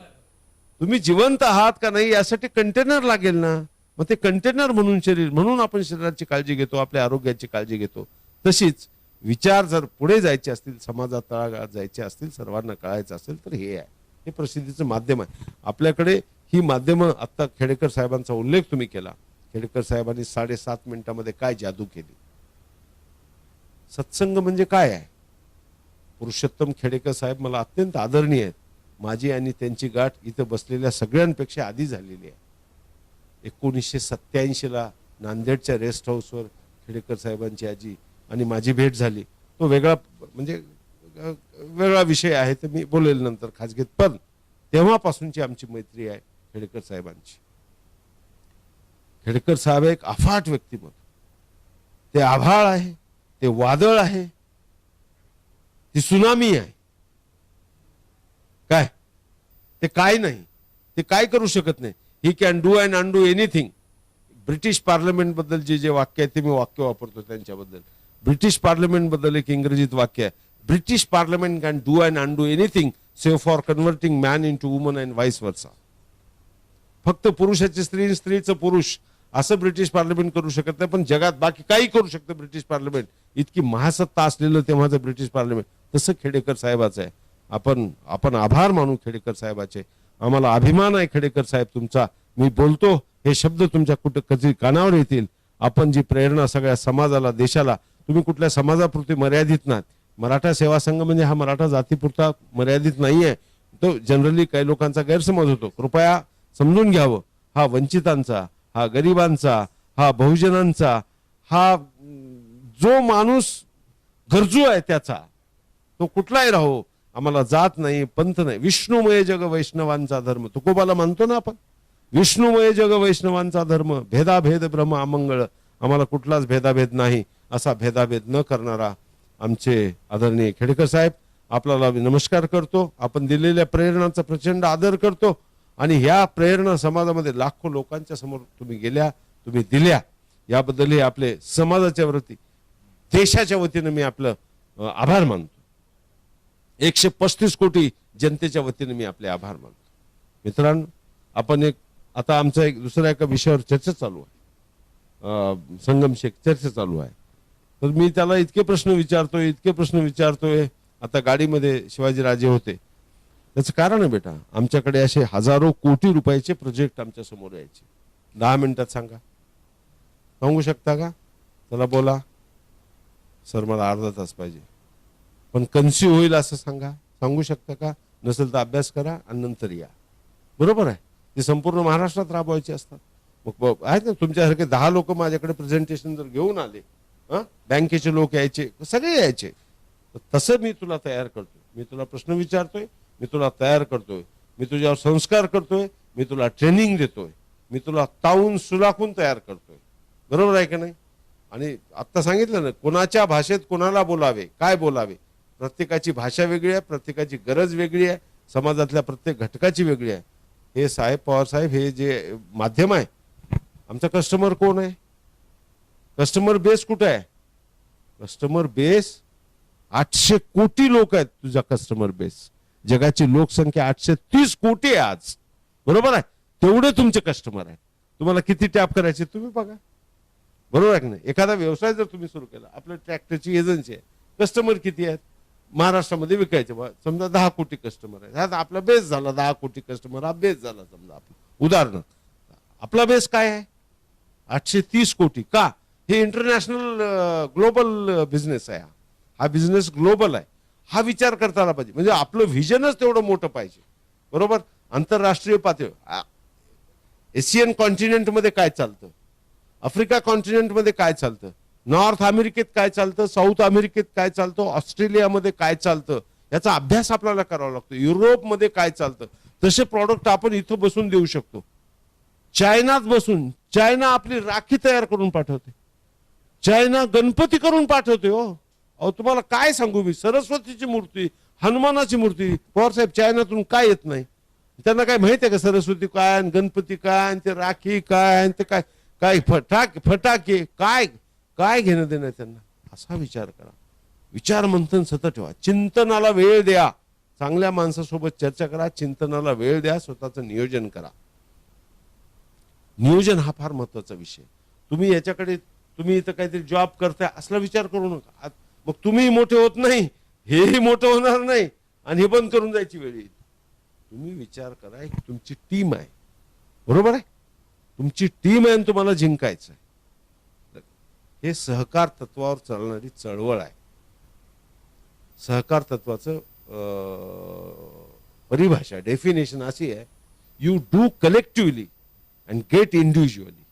तुम्ही जिवंत आहात का नाही यासाठी कंटेनर लागेल ना. मग ते कंटेनर म्हणून शरीर, म्हणून आपण शरीराची काळजी घेतो, आपल्या आरोग्याची काळजी घेतो. तशीच विचार जर पुढे जायचे असतील, समाजात तळागाळात जायचे असतील, सर्वांना कळायचं असेल तर हे आहे, हे प्रसिद्धीचं माध्यम आहे. आपल्याकडे ही माध्यमं, आता खेडेकर साहेबांचा उल्लेख तुम्ही केला, खेडेकर साहेबांनी 7.5 मिनिटांमध्ये काय जादू केली. सत्संग म्हणजे काय आहे. पुरुषोत्तम खेडेकर साहेब मला अत्यंत आदरणीय आहेत. माझी आणि त्यांची गाठ इथं बसलेल्या सगळ्यांपेक्षा आधी झालेली आहे. 1987ला नांदेडच्या रेस्ट हाऊसवर खेडेकर साहेबांची आजी आणि माझी भेट झाली. तो वेगळा म्हणजे वेगळा विषय आहे, तर मी बोलेल नंतर खाजगीत. पण तेव्हापासूनची आमची मैत्री आहे खेडेकर साहेबांची. खेडेकर साहेब एक अफाट व्यक्तिमत्व, ते आभाळ आहे, ते वादळ आहे, ती सुनामी आहे. काय ते काय नाही, ते काय करू शकत नाही. He can do and undo anything. British parliament बद्दल जे वाक्य आहे ते मी वाक्य वापरतो त्यांच्याबद्दल. ब्रिटिश पार्लमेंट बद्दल एक इंग्रजीत वाक्य आहे, British Parliament can do and undo anything save for converting man into woman and vice versa. फक्त पुरुषाची स्त्री, स्त्रीचं पुरुष असं ब्रिटिश पार्लमेंट करू शकत नाही, पण जगात बाकी काही करू शकतं ब्रिटिश पार्लमेंट. इतकी महासत्ता असलेलं तेव्हाचं ब्रिटिश पार्लमेंट, तसं खेडेकर साहेबाचं आहे. आपण आभार मानू खेडेकर साहेबाचे. आम्हाला अभिमान आहे खेडेकर साहेब तुमचा. मी बोलतो हे शब्द तुमच्या कुठं कधी कानावर येतील. आपण जी प्रेरणा सगळ्या समाजाला, देशाला, तुम्ही कुठल्या समाजापुरती मर्यादित नाहीत. मराठा सेवा संघ म्हणजे हा मराठा जातीपुरता मर्यादित नाहीये. तो जनरली काही लोकांचा गैरसमज होतो, कृपया समजून घ्यावं. हा वंचितांचा, हा गरिबांचा, हा बहुजनांचा, हा जो माणूस गरजू आहे त्याचा, तो कुठलाही राहो, आम्हाला जात नाही, पंथ नाही. विष्णुमय जग वैष्णवांचा धर्म तुकोबाला मानतो ना आपण. विष्णुमय जग वैष्णवांचा धर्म, भेदाभेद ब्रह्म अमंगळ. आम्हाला कुठलाच भेदाभेद नाही, असा भेदाभेद न करणारा आमचे आदरणीय खेडेकर साहेब, आपल्याला नमस्कार करतो. आपण दिलेल्या प्रेरणांचा प्रचंड आदर करतो. आणि ह्या प्रेरणा समाजामध्ये लाखो लोकांच्या समोर तुम्ही गेल्या, तुम्ही दिल्या, याबद्दलही आपले समाजाच्या वरती, देशाच्या वतीनं मी आपलं आभार मानतो. 135 कोटी जनतेच्या वतीने मी आपले आभार मानतो. मित्रांनो, आपण आता आमचा दुसऱ्या एका विषयावर चर्चा चालू आहे, संगम शेख चर्चा चालू आहे. तर मी त्याला इतके प्रश्न विचारतोय. आता गाडीमध्ये शिवाजीराजे होते, त्याचं कारण आहे बेटा, आमच्याकडे असे हजारो कोटी रुपयाचे प्रोजेक्ट आमच्या समोर यायचे. 10 मिनिटात सांगा सांगू शकता का? चला बोला. सर मला अर्धा तास पाहिजे. पण कन्सिव्ह होईल असं सांगा. सांगू शकता का? नसेल तर अभ्यास करा आणि नंतर या. बरोबर आहे. ते संपूर्ण महाराष्ट्रात राबवायचे असतात. मग आहेत ना तुमच्यासारखे 10 लोक माझ्याकडे प्रेझेंटेशन जर घेऊन आले, बँकेचे लोक यायचे, सगळे यायचे, तसं मी तुला तयार करतोय. मी तुला प्रश्न विचारतोय, मी तुला तयार करतोय, मी तुझ्यावर संस्कार करतोय, मी तुला ट्रेनिंग देतोय, मी तुला तावून सुलाखून तयार करतोय. बरोबर आहे का नाही? आणि आत्ता सांगितलं ना, कोणाच्या भाषेत कोणाला बोलावे, काय बोलावे. प्रत्येकाची भाषा वेगळी आहे, प्रत्येकाची गरज वेगळी आहे, समाजातल्या प्रत्येक घटकाची वेगळी आहे. हे साहेब, पवार साहेब, हे जे माध्यम आहे, आमचा कस्टमर कोण आहे? कस्टमर बेस कुठे आहे? कस्टमर बेस 800 कोटी लोक आहेत. तुझा कस्टमर बेस, जगाची लोकसंख्या 830 कोटी आहे आज. बरोबर आहे? तेवढे तुमचे कस्टमर आहेत. तुम्हाला किती टॅप करायचे तुम्ही बघा. बरोबर आहे की नाही? एखादा व्यवसाय जर तुम्ही सुरू केला, आपल्या ट्रॅक्टरची एजन्सी आहे, कस्टमर किती आहेत? महाराष्ट्रामध्ये विकायचे समजा 10 कोटी कस्टमर आहेत. हा आपला बेस झाला 10 कोटी कस्टमर, हा बेस झाला समजा आपला. उदाहरण, आपला बेस काय आहे? 830 कोटी. का? हे इंटरनॅशनल ग्लोबल बिझनेस आहे. हा बिझनेस ग्लोबल आहे. हा विचार करता आला पाहिजे. म्हणजे आपलं व्हिजनच तेवढं मोठं पाहिजे. बरोबर? आंतरराष्ट्रीय पातळीवर एशियन कॉन्टिनेंटमध्ये काय चालतं, आफ्रिका कॉन्टिनेंटमध्ये काय चालतं, नॉर्थ अमेरिकेत काय चालतं, साऊथ अमेरिकेत काय चालतं, ऑस्ट्रेलियामध्ये काय चालतं, याचा अभ्यास आपल्याला करावा लागतो. युरोपमध्ये काय चालतं, तसे प्रॉडक्ट आपण इथं बसून देऊ शकतो. चायनात बसून, चायना आपली राखी तयार करून पाठवते, चायना गणपती करून पाठवते. हो अहो, तुम्हाला काय सांगू मी, सरस्वतीची मूर्ती, हनुमानाची मूर्ती. पवार साहेब, चायनातून काय येत नाही? त्यांना काय माहिती आहे का सरस्वती काय, गणपती काय, ते राखी काय, ते काय काय फटाके काय, काय घेणं देणं त्यांना? असा विचार करा. विचार मंथन सतत ठेवा. चिंतनाला वेळ द्या. चांगल्या माणसासोबत चर्चा करा, चिंतनाला वेळ द्या, स्वतःचं नियोजन करा. नियोजन हा फार महत्वाचा विषय. तुम्ही याच्याकडे, तुम्ही इथं काहीतरी जॉब करताय असला विचार करू नका. मग तुम्ही मोठे होत नाही, हेही मोठं होणार नाही, आणि हे बंद करून जायची वेळ येईल. तुम्ही विचार करा, एक तुमची टीम आहे. बरोबर आहे? तुमची टीम आहे आणि तुम्हाला जिंकायचं आहे. हे सहकार तत्वावर चालणारी चळवळ आहे. सहकार तत्वाचं परिभाषा, डेफिनेशन अशी आहे, you do collectively and get individually.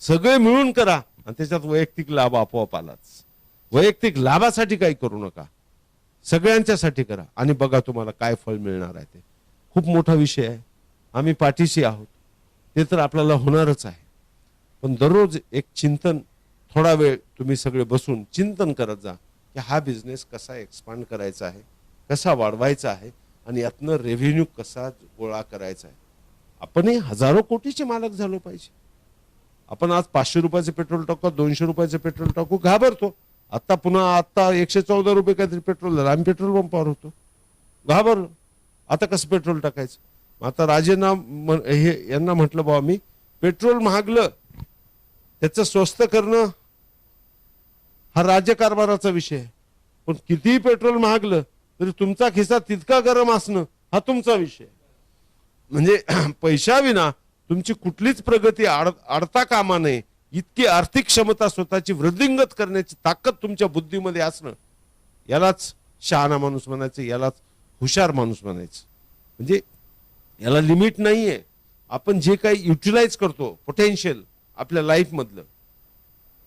सगळे मिळून करा आणि त्याच्यात वैयक्तिक लाभ आपोआप आलाच. वैयक्तिक लाभासाठी काही करू नका, सगळ्यांच्यासाठी करा आणि बघा तुम्हाला काय फळ मिळणार आहे. ते खूप मोठा विषय आहे. आम्ही पाठीशी आहोत, ते तर आपल्याला होणारच आहे. पण दररोज एक चिंतन, थोडा वेळ तुम्ही सगळे बसून चिंतन करत जा की हा बिझनेस कसा एक्सपांड करायचा आहे, कसा वाढवायचा आहे, आणि यातनं रेव्हेन्यू कसा गोळा करायचा आहे. आपणही हजारो कोटीचे मालक झालो पाहिजे. आपण आज 500 रुपयाचे पेट्रोल टाकू, 200 रुपयाचे पेट्रोल टाकू, घाबरतो. आता पुन्हा 114 रुपये काहीतरी पेट्रोल झालं, आम्ही पेट्रोल पंपावर होतो, घाबरलो. आता कसं पेट्रोल टाकायचं? आता राजेंना हे यांना म्हटलं बाबा, मी पेट्रोल महागलं, त्याचं स्वस्त करणं हा राज्यकारभाराचा विषय आहे. पण कितीही पेट्रोल महागलं तरी तुमचा खिसा तितका गरम असणं हा तुमचा विषय. म्हणजे पैशाविना तुमची कुठलीच प्रगती अडता कामा नये, इतकी आर्थिक क्षमता स्वतःची वृद्धिंगत करण्याची ताकद तुमच्या बुद्धीमध्ये असणं, यालाच शहाणा माणूस म्हणायचं, यालाच हुशार माणूस म्हणायचं. म्हणजे याला लिमिट नाहीये. आपण जे काही युटिलाइज करतो पोटेन्शियल आपल्या लाईफ मधलं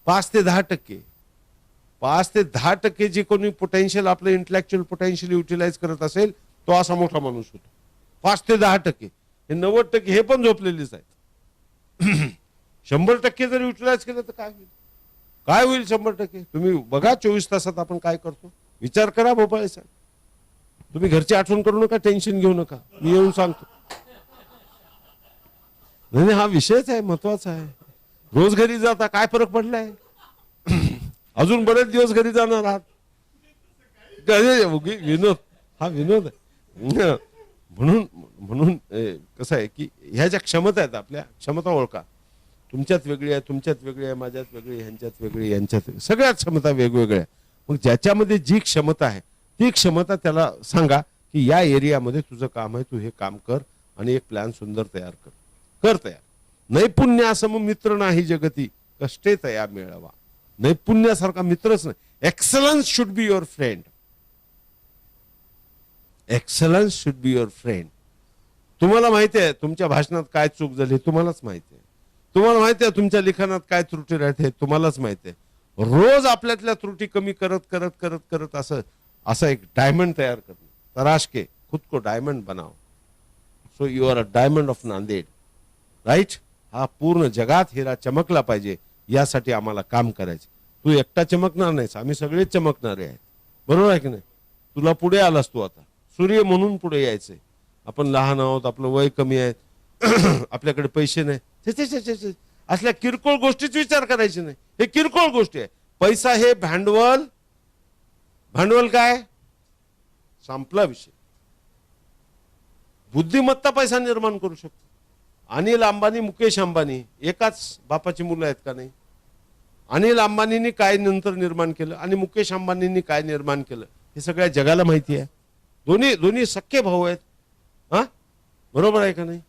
5 ते 10%, 5 ते 10% जे कोणी पोटेन्शियल, आपलं इंटलेक्च्युअल पोटेन्शियल युटिलाइज करत असेल, तो असा मोठा माणूस होतो. 5 ते 10%. हे 90% हे पण झोपलेलीच आहेत. 100% जर युटिलाइज केलं तर काय होईल? काय होईल 100%? तुम्ही बघा 24 तासात आपण काय करतो. विचार करा भोपाळचा. तुम्ही घरची आठवण करू नका, टेन्शन घेऊ नका, मी येऊन सांगतो. नाही, हा विषयच आहे, महत्वाचा आहे. रोज घरी जाता, काय फरक पडलाय? अजून बरेच दिवस घरी जाणार आहात. विनोद, हा विनोद आहे. म्हणून कसं आहे की ह्या ज्या क्षमता आहेत, आपल्या क्षमता ओळखा. तुमच्यात वेगळी आहे, तुमच्यात वेगळी आहे, माझ्यात वेगळी, ह्यांच्यात वेगळी, यांच्यात वेगळी, सगळ्यात क्षमता वेगवेगळ्या. मग ज्याच्यामध्ये जी क्षमता आहे ती क्षमता त्याला सांगा की या एरियामध्ये तुझं काम आहे, तू हे काम कर आणि एक प्लॅन सुंदर तयार कर. तयार. नैपुण्य असं मग मित्र नाही जगती, कष्टे तया मिळवा. नैपुण्यासारखा मित्रच नाही. Excellence should be your friend. Excellence should be your friend. तुम्हाला माहिती आहे तुमच्या भाषणात काय चूक झाली, तुम्हालाच माहिती आहे. तुम्हाला माहिती आहे तुमच्या लिखाणात काय त्रुटी राहते, तुम्हालाच माहिती आहे. रोज आपल्यातल्या त्रुटी कमी करत करत करत करत असं एक डायमंड तयार करणं. तराश के खुद को डायमंड बनाओ. So you are a diamond of Nanded. Right. हा पूर्ण जगात हिरा चमकला पाहिजे यासाठी आम्हाला काम करायचे. तू एकटा चमकणार नाहीस, आम्ही सगळेच चमकणारे आहेत. बरोबर आहे की नाही. तुला पुढे आलास तू आता सूर्य म्हणून पुढे यायचंय. आपण लहान आहोत, आपलं वय कमी आहे, आपल्याकडे पैसे नाही, असल्या किरकोळ गोष्टीच विचार करायचे नाही. हे किरकोळ गोष्टी आहे. पैसा हे भांडवल. भांडवल काय संपला विषय. बुद्धिमत्ता पैसा निर्माण करू शकतो. अनिल अंबानी, मुकेश अंबानी एकाच बापाची मुलं आहेत का नाही. अनिल अंबानींनी काय नंतर निर्माण केलं आणि मुकेश अंबानींनी काय निर्माण केलं हे सगळ्या जगाला माहिती आहे. दोन्ही सख्खे भाऊ आहेत. हा बरोबर आहे का नाही.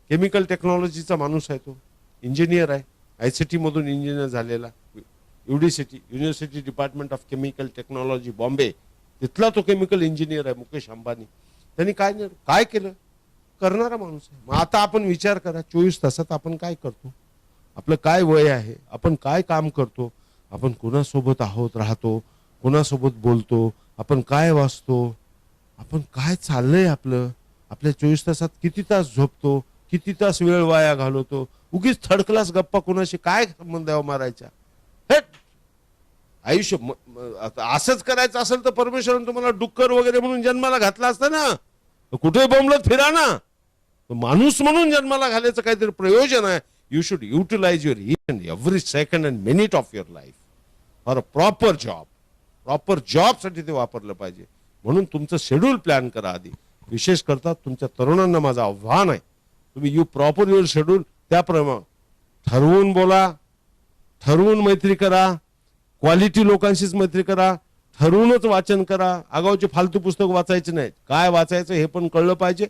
केमिकल टेक्नॉलॉजीचा माणूस आहे तो, इंजिनियर आहे. ICT मधून इंजिनियर झालेला. UDCT university department of chemical technology Bombay, तिथला तो केमिकल इंजिनियर आहे मुकेश अंबानी. त्यांनी काय केलं करणारा माणूस आहे. मग आता आपण विचार करा 24 तासात आपण काय करतो, आपलं काय वय आहे, आपण काय काम करतो, आपण कोणासोबत आहोत राहतो, कोणासोबत बोलतो, आपण काय वाचतो, आपण काय चाललंय आपलं, आपल्या 24 तासात किती तास झोपतो, किती तास वेळ वाया घालवतो, उगीच थर्ड क्लास गप्पा कोणाशी काय संबंध मारायचा. आयुष्य असंच करायचं असेल तर परमेश्वराने तुम्हाला डुक्कर वगैरे म्हणून जन्माला घातला असता ना. कुठे बोंबलत फिरा ना. माणूस म्हणून जन्माला घालायचं काहीतरी प्रयोजन आहे. You should utilize your each and every second and minute of your life for a proper job. Proper job साठी ते वापरलं पाहिजे. म्हणून तुमचं शेड्यूल प्लॅन करा आधी. विशेष करता तुमच्या तरुणांना माझं आव्हान आहे, तुम्ही यू प्रॉपर युअर शेड्यूल. त्याप्रमाणे ठरवून बोला, ठरवून मैत्री करा, क्वालिटी लोकांशीच मैत्री करा, ठरवूनच वाचन करा. आगाऊचे फालतू पुस्तक वाचायचे नाहीत. काय वाचायचं हे पण कळलं पाहिजे.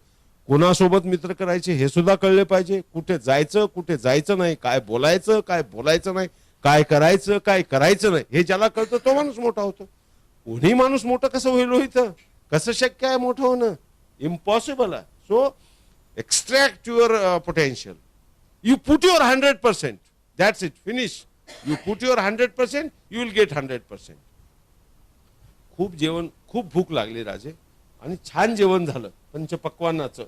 कोणासोबत मित्र करायचे हे सुद्धा कळले पाहिजे. कुठे जायचं नाही, काय बोलायचं नाही, काय करायचं नाही हे ज्याला कळतं तो माणूस मोठा होतो. कोणी माणूस मोठं कसं होईल हो इथं, कसं शक्य आहे मोठं होणं, इम्पॉसिबल आहे. So extract your potential. You put your 100%. That's it, finish. You put your 100%, you will get 100%. खूप भूक लागली राजे आणि छान जेवण झालं पंचपक्वान्नाचं.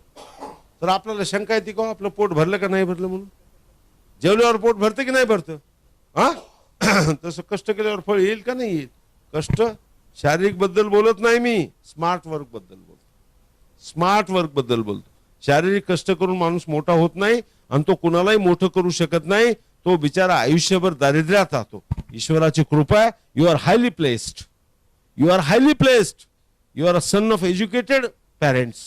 तर आपल्याला शंका येते का आपलं पोट भरलं का नाही भरलं म्हणून. जेवल्यावर पोट भरतं की नाही भरतं. हा तसं कष्ट केल्यावर फळ येईल का नाही येईल. कष्ट शारीरिक बद्दल बोलत नाही मी, स्मार्ट वर्क बद्दल बोलतो. स्मार्ट वर्क बद्दल बोलतो. शारीरिक कष्ट करून माणूस मोठा होत नाही आणि तो कुणालाही मोठं करू शकत नाही. तो बिचारा आयुष्यभर दारिद्र्यात राहतो. ईश्वराची कृपा आहे. You are highly placed. You are highly placed. You are a son of educated parents.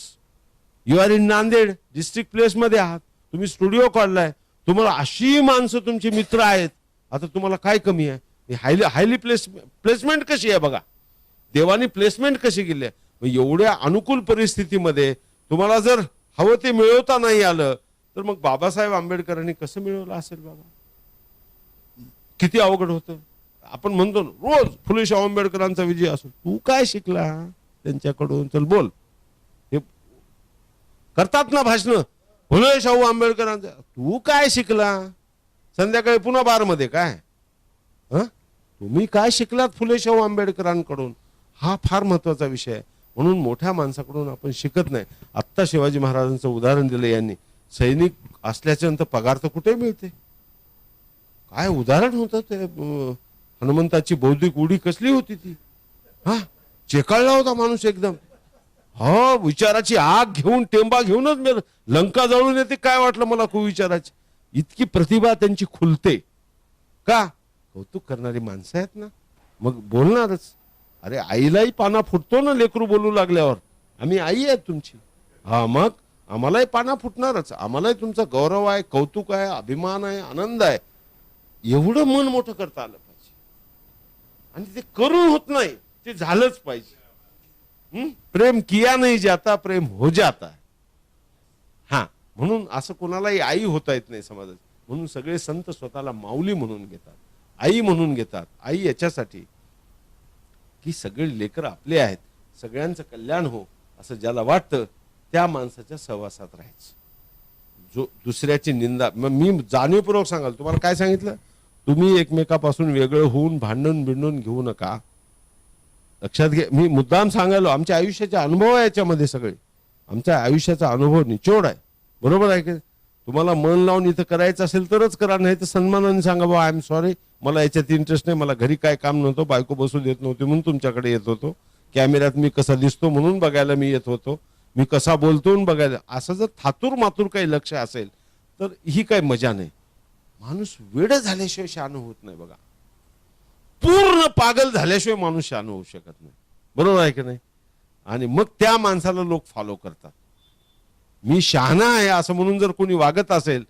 You are in Nanded district place मध्ये आहात. तुम्ही स्टुडिओ काढलाय. तुम्हाला अशी माणसं तुमचे मित्र आहेत. आता तुम्हाला काय कमी आहे. हायली प्लेसमेंट कशी आहे बघा. देवानी प्लेसमेंट कशी केली आहे. एवढ्या अनुकूल परिस्थितीमध्ये तुम्हाला जर हवं ते मिळवता नाही आलं तर मग बाबासाहेब आंबेडकरांनी कसं मिळवलं असेल बाबा. किती अवघड होतं. आपण म्हणतो रोज फुले शाहू आंबेडकरांचा विजय असो. तू काय शिकला त्यांच्याकडून, चल बोल. हे करतात ना भाषण फुले शाहू आंबेडकरांचा. तू काय शिकला. संध्याकाळी पुन्हा बारमध्ये काय तुम्ही काय शिकलात फुले शाहू आंबेडकरांकडून. हा फार महत्वाचा विषय आहे. म्हणून मोठ्या माणसाकडून आपण शिकत नाही. आत्ता शिवाजी महाराजांचं उदाहरण दिलं यांनी. सैनिक असल्याच्या नंतर पगार तर कुठे मिळते. काय उदाहरण होतं ते. हनुमंताची बौद्धिक उडी कसली होती ती. चेकाळला होता माणूस एकदम. विचाराची आग घेऊन टेंबा घेऊनच मी लंका जळून येते काय वाटलं मला कुविचाराची. इतकी प्रतिभा त्यांची खुलते का. कौतुक करणारी माणसं आहेत ना. मग बोलणारच. अरे आईलाही पाना फुटतो ना लेकरू बोलू लागल्यावर. आम्ही आई आहेत तुमची. मग आम्हालाही पाना फुटणारच. आम्हालाही तुमचा गौरव आहे, कौतुक आहे, अभिमान आहे, आनंद आहे. एवढं मन मोठं करता आलं पाहिजे. आणि ते करून होत नाही, ते झालंच पाहिजे. प्रेम किया नाही जाता, प्रेम हो जाता. म्हणून असं कोणालाही आई होता येत नाही समाजात. म्हणून सगळे संत स्वतःला माऊली म्हणून घेतात, आई म्हणून घेतात. आई याच्यासाठी की सगळे लेकर आपले आहेत, सगळ्यांचं कल्याण हो असं ज्याला वाटतं त्या माणसाच्या सहवासात राहायचं. जो दुसऱ्याची निंदा, मग मी जाणीवपूर्वक सांगाल तुम्हाला काय सांगितलं, तुम्ही एकमेकापासून वेगळं होऊन भांडण बिंडून घेऊ नका. लक्षात घे, मी मुद्दाम सांगायलो आमच्या आयुष्याचे अनुभव आहे याच्यामध्ये, सगळे आमच्या आयुष्याचा अनुभव निचोड आहे. बरोबर आहे की तुम्हाला मन लावून इथं करायचं असेल तरच करा, नाही तर सन्मानाने सांगा बा आय एम सॉरी, मला याच्यात इंटरेस्ट नाही, मला घरी काय काम नव्हतं, बायको बसू देत नव्हती म्हणून तुमच्याकडे येत होतो, कॅमेऱ्यात मी कसा दिसतो म्हणून बघायला मी येत होतो, मी कसा बोलतो म्हणून बघायला. असं जर थातूर मातूर काही लक्ष असेल तर ही काही मजा नाही. माणूस वेड झाल्याशिवाय शहाणं होत नाही बघा, पूर्ण पागल झाल्याशिवाय माणूस शहाणं होऊ शकत नाही. बरोबर आहे की नाही? आणि मग त्या माणसाला लोक फॉलो करतात. मी शहाणा आहे असं म्हणून जर कोणी वागत असेल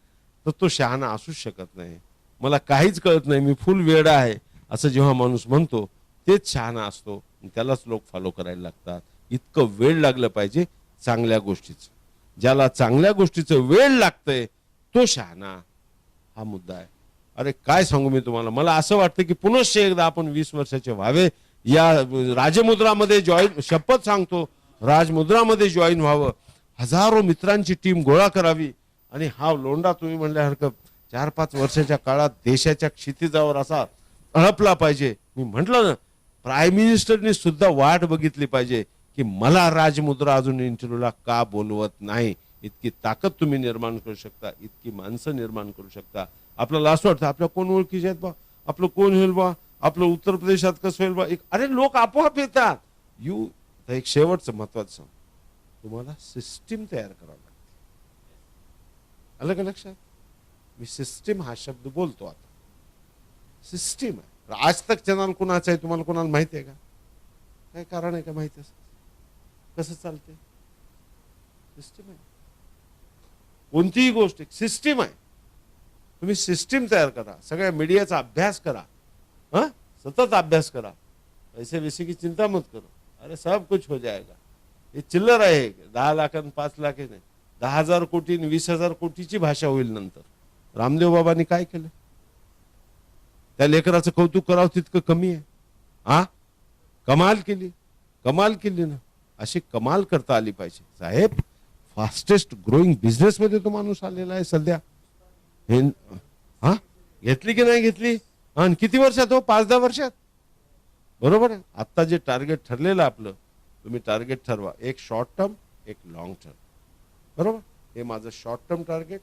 तर तो शहाणा असूच शकत नाही. मला काहीच कळत नाही, मी फुल वेडा आहे असं जेव्हा माणूस म्हणतो तेच शहाणा असतो, त्यालाच लोक फॉलो करायला लागतात. इतकं वेळ लागलं पाहिजे चांगल्या गोष्टीचं. ज्याला चांगल्या गोष्टीचं वेळ लागतंय तो शहाणा, हा मुद्दा आहे. अरे काय सांगू मी तुम्हाला, मला असं वाटतं की पुनश्च एकदा आपण 20 वर्षाचे व्हावे, या राजमुद्रामध्ये जॉईन, शपथ सांगतो राजमुद्रामध्ये जॉईन व्हावं, हजारो मित्रांची टीम गोळा करावी आणि हा लोंढा तुम्ही म्हणल्यासारखं 4-5 वर्षाच्या काळात देशाच्या क्षितिजावर असा अळपला पाहिजे. मी म्हटलं ना, प्राईम मिनिस्टरनी सुद्धा वाट बघितली पाहिजे की मला राजमुद्रा अजून इंटरव्ह्यूला का बोलवत नाही. इतकी ताकद तुम्ही निर्माण करू शकता, इतकी माणसं निर्माण करू शकता. आपल्याला असं वाटतं आपल्या कोण ओळखीचे आहेत बा, आपलं कोण होईल बा, आपलं उत्तर प्रदेशात कसं होईल बा, अरे लोक आपोआप येतात. एक शेवटचं महत्वाचं, तुम्हाला सिस्टीम तयार करावं लागते. आलं का लक्षात? मी सिस्टीम हा शब्द बोलतो आता. सिस्टीम आहे. आज तक चॅनल कुणाचं आहे तुम्हाला कोणाला माहिती आहे का? काय कारण आहे का माहिती असं? कसं चालते? सिस्टीम आहे. कोणतीही गोष्ट सिस्टीम आहे. तुम्ही सिस्टीम तयार करा, सगळ्या मीडियाचा अभ्यास करा, सतत अभ्यास करा. पैसे वैसे की चिंता मत करो, अरे सब कुछ हो जाएगा. हे चिल्लर आहे. 10 लाख आणि 5 लाख नाही, 10,000 कोटी आणि 20,000 कोटीची भाषा होईल नंतर. रामदेव बाबांनी काय केलं? त्या लेकराचं कौतुक करावं तितकं कमी आहे. कमाल केली, कमाल केली ना. अशी कमाल करता आली पाहिजे साहेब. फास्टेस्ट ग्रोईंग बिझनेस मध्ये तो माणूस आलेला आहे सध्या. हे घेतली की नाही घेतली? आणि किती वर्षात हो? 5-10 वर्षात. बरोबर आहे. आता जे टार्गेट ठरलेलं आपलं, तुम्ही टार्गेट ठरवा, एक शॉर्ट टर्म एक लॉंग टर्म. बरोबर, हे माझं शॉर्ट टर्म टार्गेट,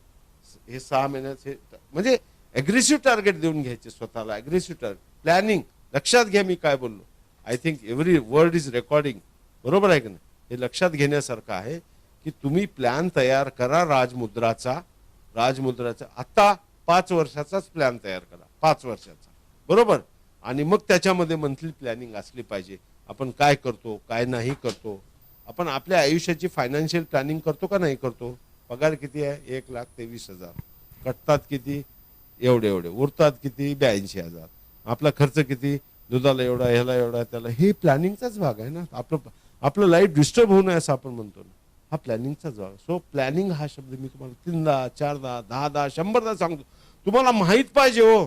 हे 6 महिन्याचे, म्हणजे अग्रेसिव्ह टार्गेट देऊन घ्यायचे स्वतःला. Aggressive target planning. लक्षात घ्या मी काय बोललो. I think every word is recording. बरोबर आहे की नाही? हे लक्षात घेण्यासारखं आहे की तुम्ही प्लॅन तयार करा राजमुद्राचा. आता 5 वर्षाचाच प्लॅन तयार करा, 5 वर्षाचा. बरोबर. आणि मग त्याच्यामध्ये मंथली प्लॅनिंग असली पाहिजे. आपण काय करतो, काय नाही करतो. आपण आपल्या आयुष्याची फायनान्शियल प्लॅनिंग करतो का नाही करतो? पगार किती आहे? 1,23,000. कटतात किती? एवढे उरतात किती? 82,000. आपला खर्च किती? दुधाला एवढा, ह्याला एवढा, त्याला. हे प्लॅनिंगचाच भाग आहे ना. आपलं लाईफ डिस्टर्ब होऊ नये असं आपण म्हणतो ना, हा प्लॅनिंगचाच भाग. सो प्लॅनिंग हा शब्द मी तुम्हाला 3दा 4दा 10दा 100दा सांगतो. तुम्हाला माहित पाहिजे हो.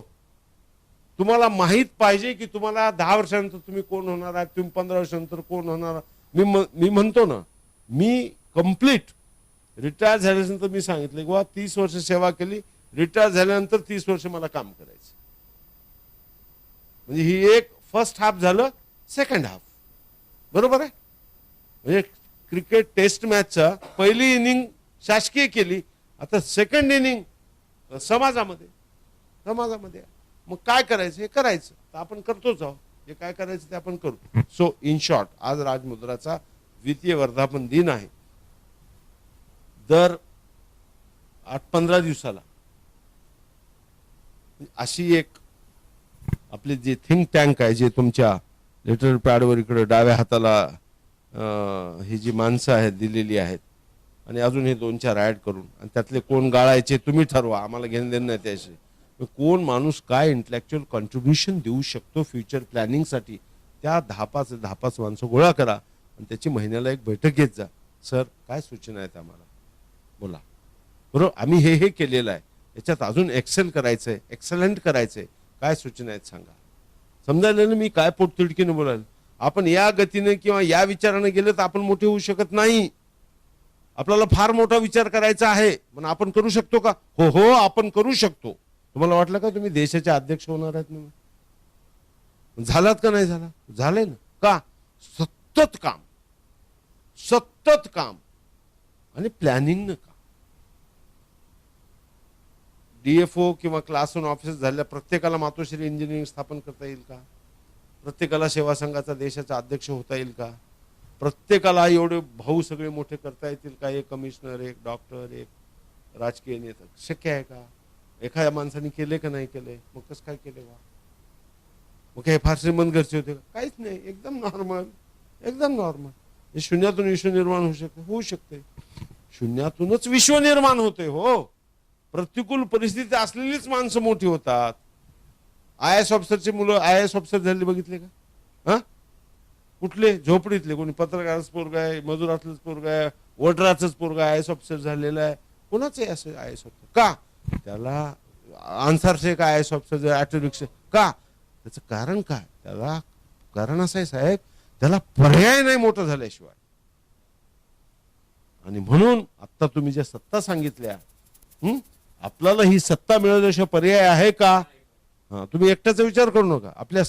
तुम्हाला माहित पाहिजे की तुम्हाला 10 वर्षानंतर तुम्ही कोण होणार आहात, तुम्ही 15 वर्षानंतर कोण होणार. मी म्हणतो ना, मी कम्प्लीट रिटायर झाल्यानंतर मी सांगितलं की 30 वर्ष सेवा केली, रिटायर झाल्यानंतर 30 वर्ष मला काम करायचं. म्हणजे ही एक फर्स्ट हाफ झालं, सेकंड हाफ. बरोबर आहे. म्हणजे क्रिकेट टेस्ट मॅचचा पहिली इनिंग शासकीय केली, आता सेकंड इनिंग समाजामध्ये. मग काय करायचं हे करायचं तर आपण करतोच आहोत. हे काय करायचं ते आपण करतो. सो इन शॉर्ट, आज राजमुद्राचा 2य वर्धापन दिन आहे. दर 8-15 दिवसाला अशी एक आपले जे थिंक टँक आहे, जे तुमच्या लेटर पॅडवर इकडे डाव्या हाताला ही जी माणसं आहेत दिलेली आहेत, आणि अजून हे 2-4 ऍड करून, आणि त्यातले कोण गाळायचे तुम्ही ठरवा, आम्हाला घेणं देणं नाही त्याशी. कोण माणूस काय इंटलेक्च्युअल कॉन्ट्रीब्युशन देऊ शकतो फ्युचर प्लॅनिंगसाठी, त्या 10-5 माणसं गोळा करा आणि त्याची महिन्याला एक बैठक घेत जा. सर काय सूचना आहेत आम्हाला, बोला. बरोबर. आम्ही हे केलेलं आहे. याच्यात अजून एक्सेल करायचंय, एक्सलंट करायचंय, काय सूचना आहेत सांगा. समजायला ना मी काय पोटतिडकीने बोलायला. आपण या गतीने किंवा या विचाराने गेलं तर आपण मोठे होऊ शकत नाही. आपल्याला फार मोठा विचार करायचा आहे, पण आपण करू शकतो का? हो हो, आपण करू शकतो. तुम्हाला वाटलं का तुम्ही देशाचे अध्यक्ष होणार आहेत म्हणून? झालात का नाही झाला? झालंय ना. का? सतत काम, सतत काम आणि प्लॅनिंग न काम. DFO किंवा क्लास 1 ऑफिसर झालेल्या प्रत्येकाला मातोश्री इंजिनिअरिंग स्थापन करता येईल का? प्रत्येकाला सेवा संघाचा देशाचा अध्यक्ष होता येईल का? प्रत्येकाला एवढे भाऊ सगळे मोठे करता येतील का? एक कमिशनर, एक डॉक्टर, एक राजकीय नेता शक्य आहे का? एखाद्या माणसाने केले का नाही केले? मग कसं काय केले वा? मग काय फार श्रीमंत घरचे होते का? काहीच नाही, एकदम नॉर्मल, एकदम नॉर्मल. शून्यातून विश्व निर्माण होऊ शकते. शून्यातूनच विश्व निर्माण होते. हो, प्रतिकूल परिस्थिती असलेलीच माणसं मोठी होतात. IAS ऑफिसरची मुलं IAS ऑफिसर झाले बघितले का? हा, कुठले? झोपडीतले. कोणी पत्रकाराच पोरगा आहे, मजुरातलंच पोरगा आहे, वडराचंच पोरगा IAS ऑफिसर झालेला आहे. कोणाचं आहे असं IAS ऑफिसर? का? त्याला आन्सरचे का IAS ऑफिसर, ऑटोरिक्षा का? त्याचं कारण काय? त्याला कारण असं आहे साहेब, त्याला पर्याय नाही मोठं झाल्याशिवाय. आणि म्हणून आता तुम्ही ज्या सत्ता सांगितल्या, आपल्याला ही सत्ता मिळवल्याशिवाय पर्याय आहे का? हा, तुम्ही एकट्याचा विचार करू नका. आपल्या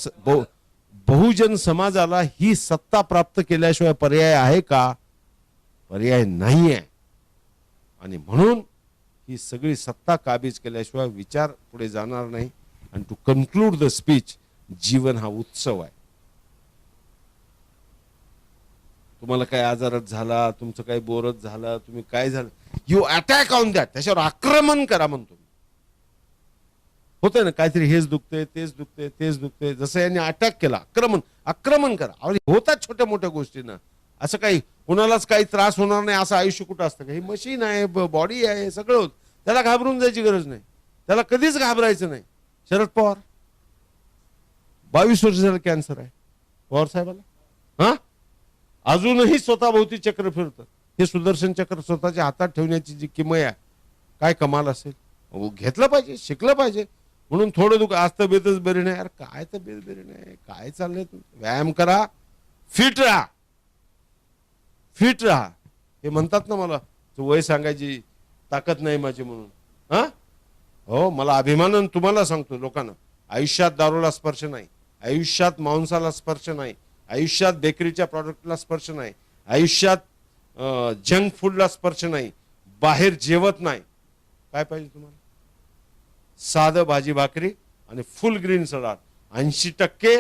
बहुजन समाजाला ही सत्ता प्राप्त केल्याशिवाय पर्याय आहे का? पर्याय नाही आहे. आणि म्हणून ही सगळी सत्ता काबीज केल्याशिवाय विचार पुढे जाणार नाही. आणि टू कन्क्लूड द स्पीच, जीवन हा उत्सव आहे. तुम्हाला काय आजारात झाला, तुमचं काही बोरच झालं, तुम्ही काय झालं, यू अटॅक ऑन दॅट, त्याच्यावर आक्रमण करा म्हणतो. होतंय ना काहीतरी, हेच दुखते, तेच दुखते, तेच दुखते, जसं यांनी अटॅक केला, आक्रमण करा. होतात छोट्या मोठ्या गोष्टींना. असं काही कोणालाच काही त्रास होणार नाही असं आयुष्य कुठं असतं का? ही मशीन आहे, बॉडी आहे, सगळं होत. त्याला घाबरून जायची गरज नाही, त्याला कधीच घाबरायचं नाही. शरद पवार 22 वर्ष झालं कॅन्सर आहे पवार साहेबाला. हा, अजूनही स्वतःभोवती चक्र फिरतं. हे सुदर्शन चक्र स्वतःच्या हातात ठेवण्याची जी किमया आहे, काय कमाल असेल. घेतलं पाहिजे, शिकलं पाहिजे. म्हणून थोडं दुःख, आज तब्येतच बरी नाही. यार काय तब्येत बरी नाही, काय चाललंय? व्यायाम करा, फिट राहा, फिट राहा. हे म्हणतात ना मला, वय सांगायची ताकद नाही माझी म्हणून. हा, हो, मला अभिमानानं तुम्हाला सांगतो लोकांना, आयुष्यात दारूला स्पर्श नाही, आयुष्यात मांसाला स्पर्श नाही, आयुष्यात बेकरीच्या प्रॉडक्टला स्पर्श नाही, आयुष्यात जंक फूडला स्पर्श नाही, बाहेर जेवत नाही. काय पाहिजे तुम्हाला? साधं भाजी भाकरी आणि फुल green salad. 80%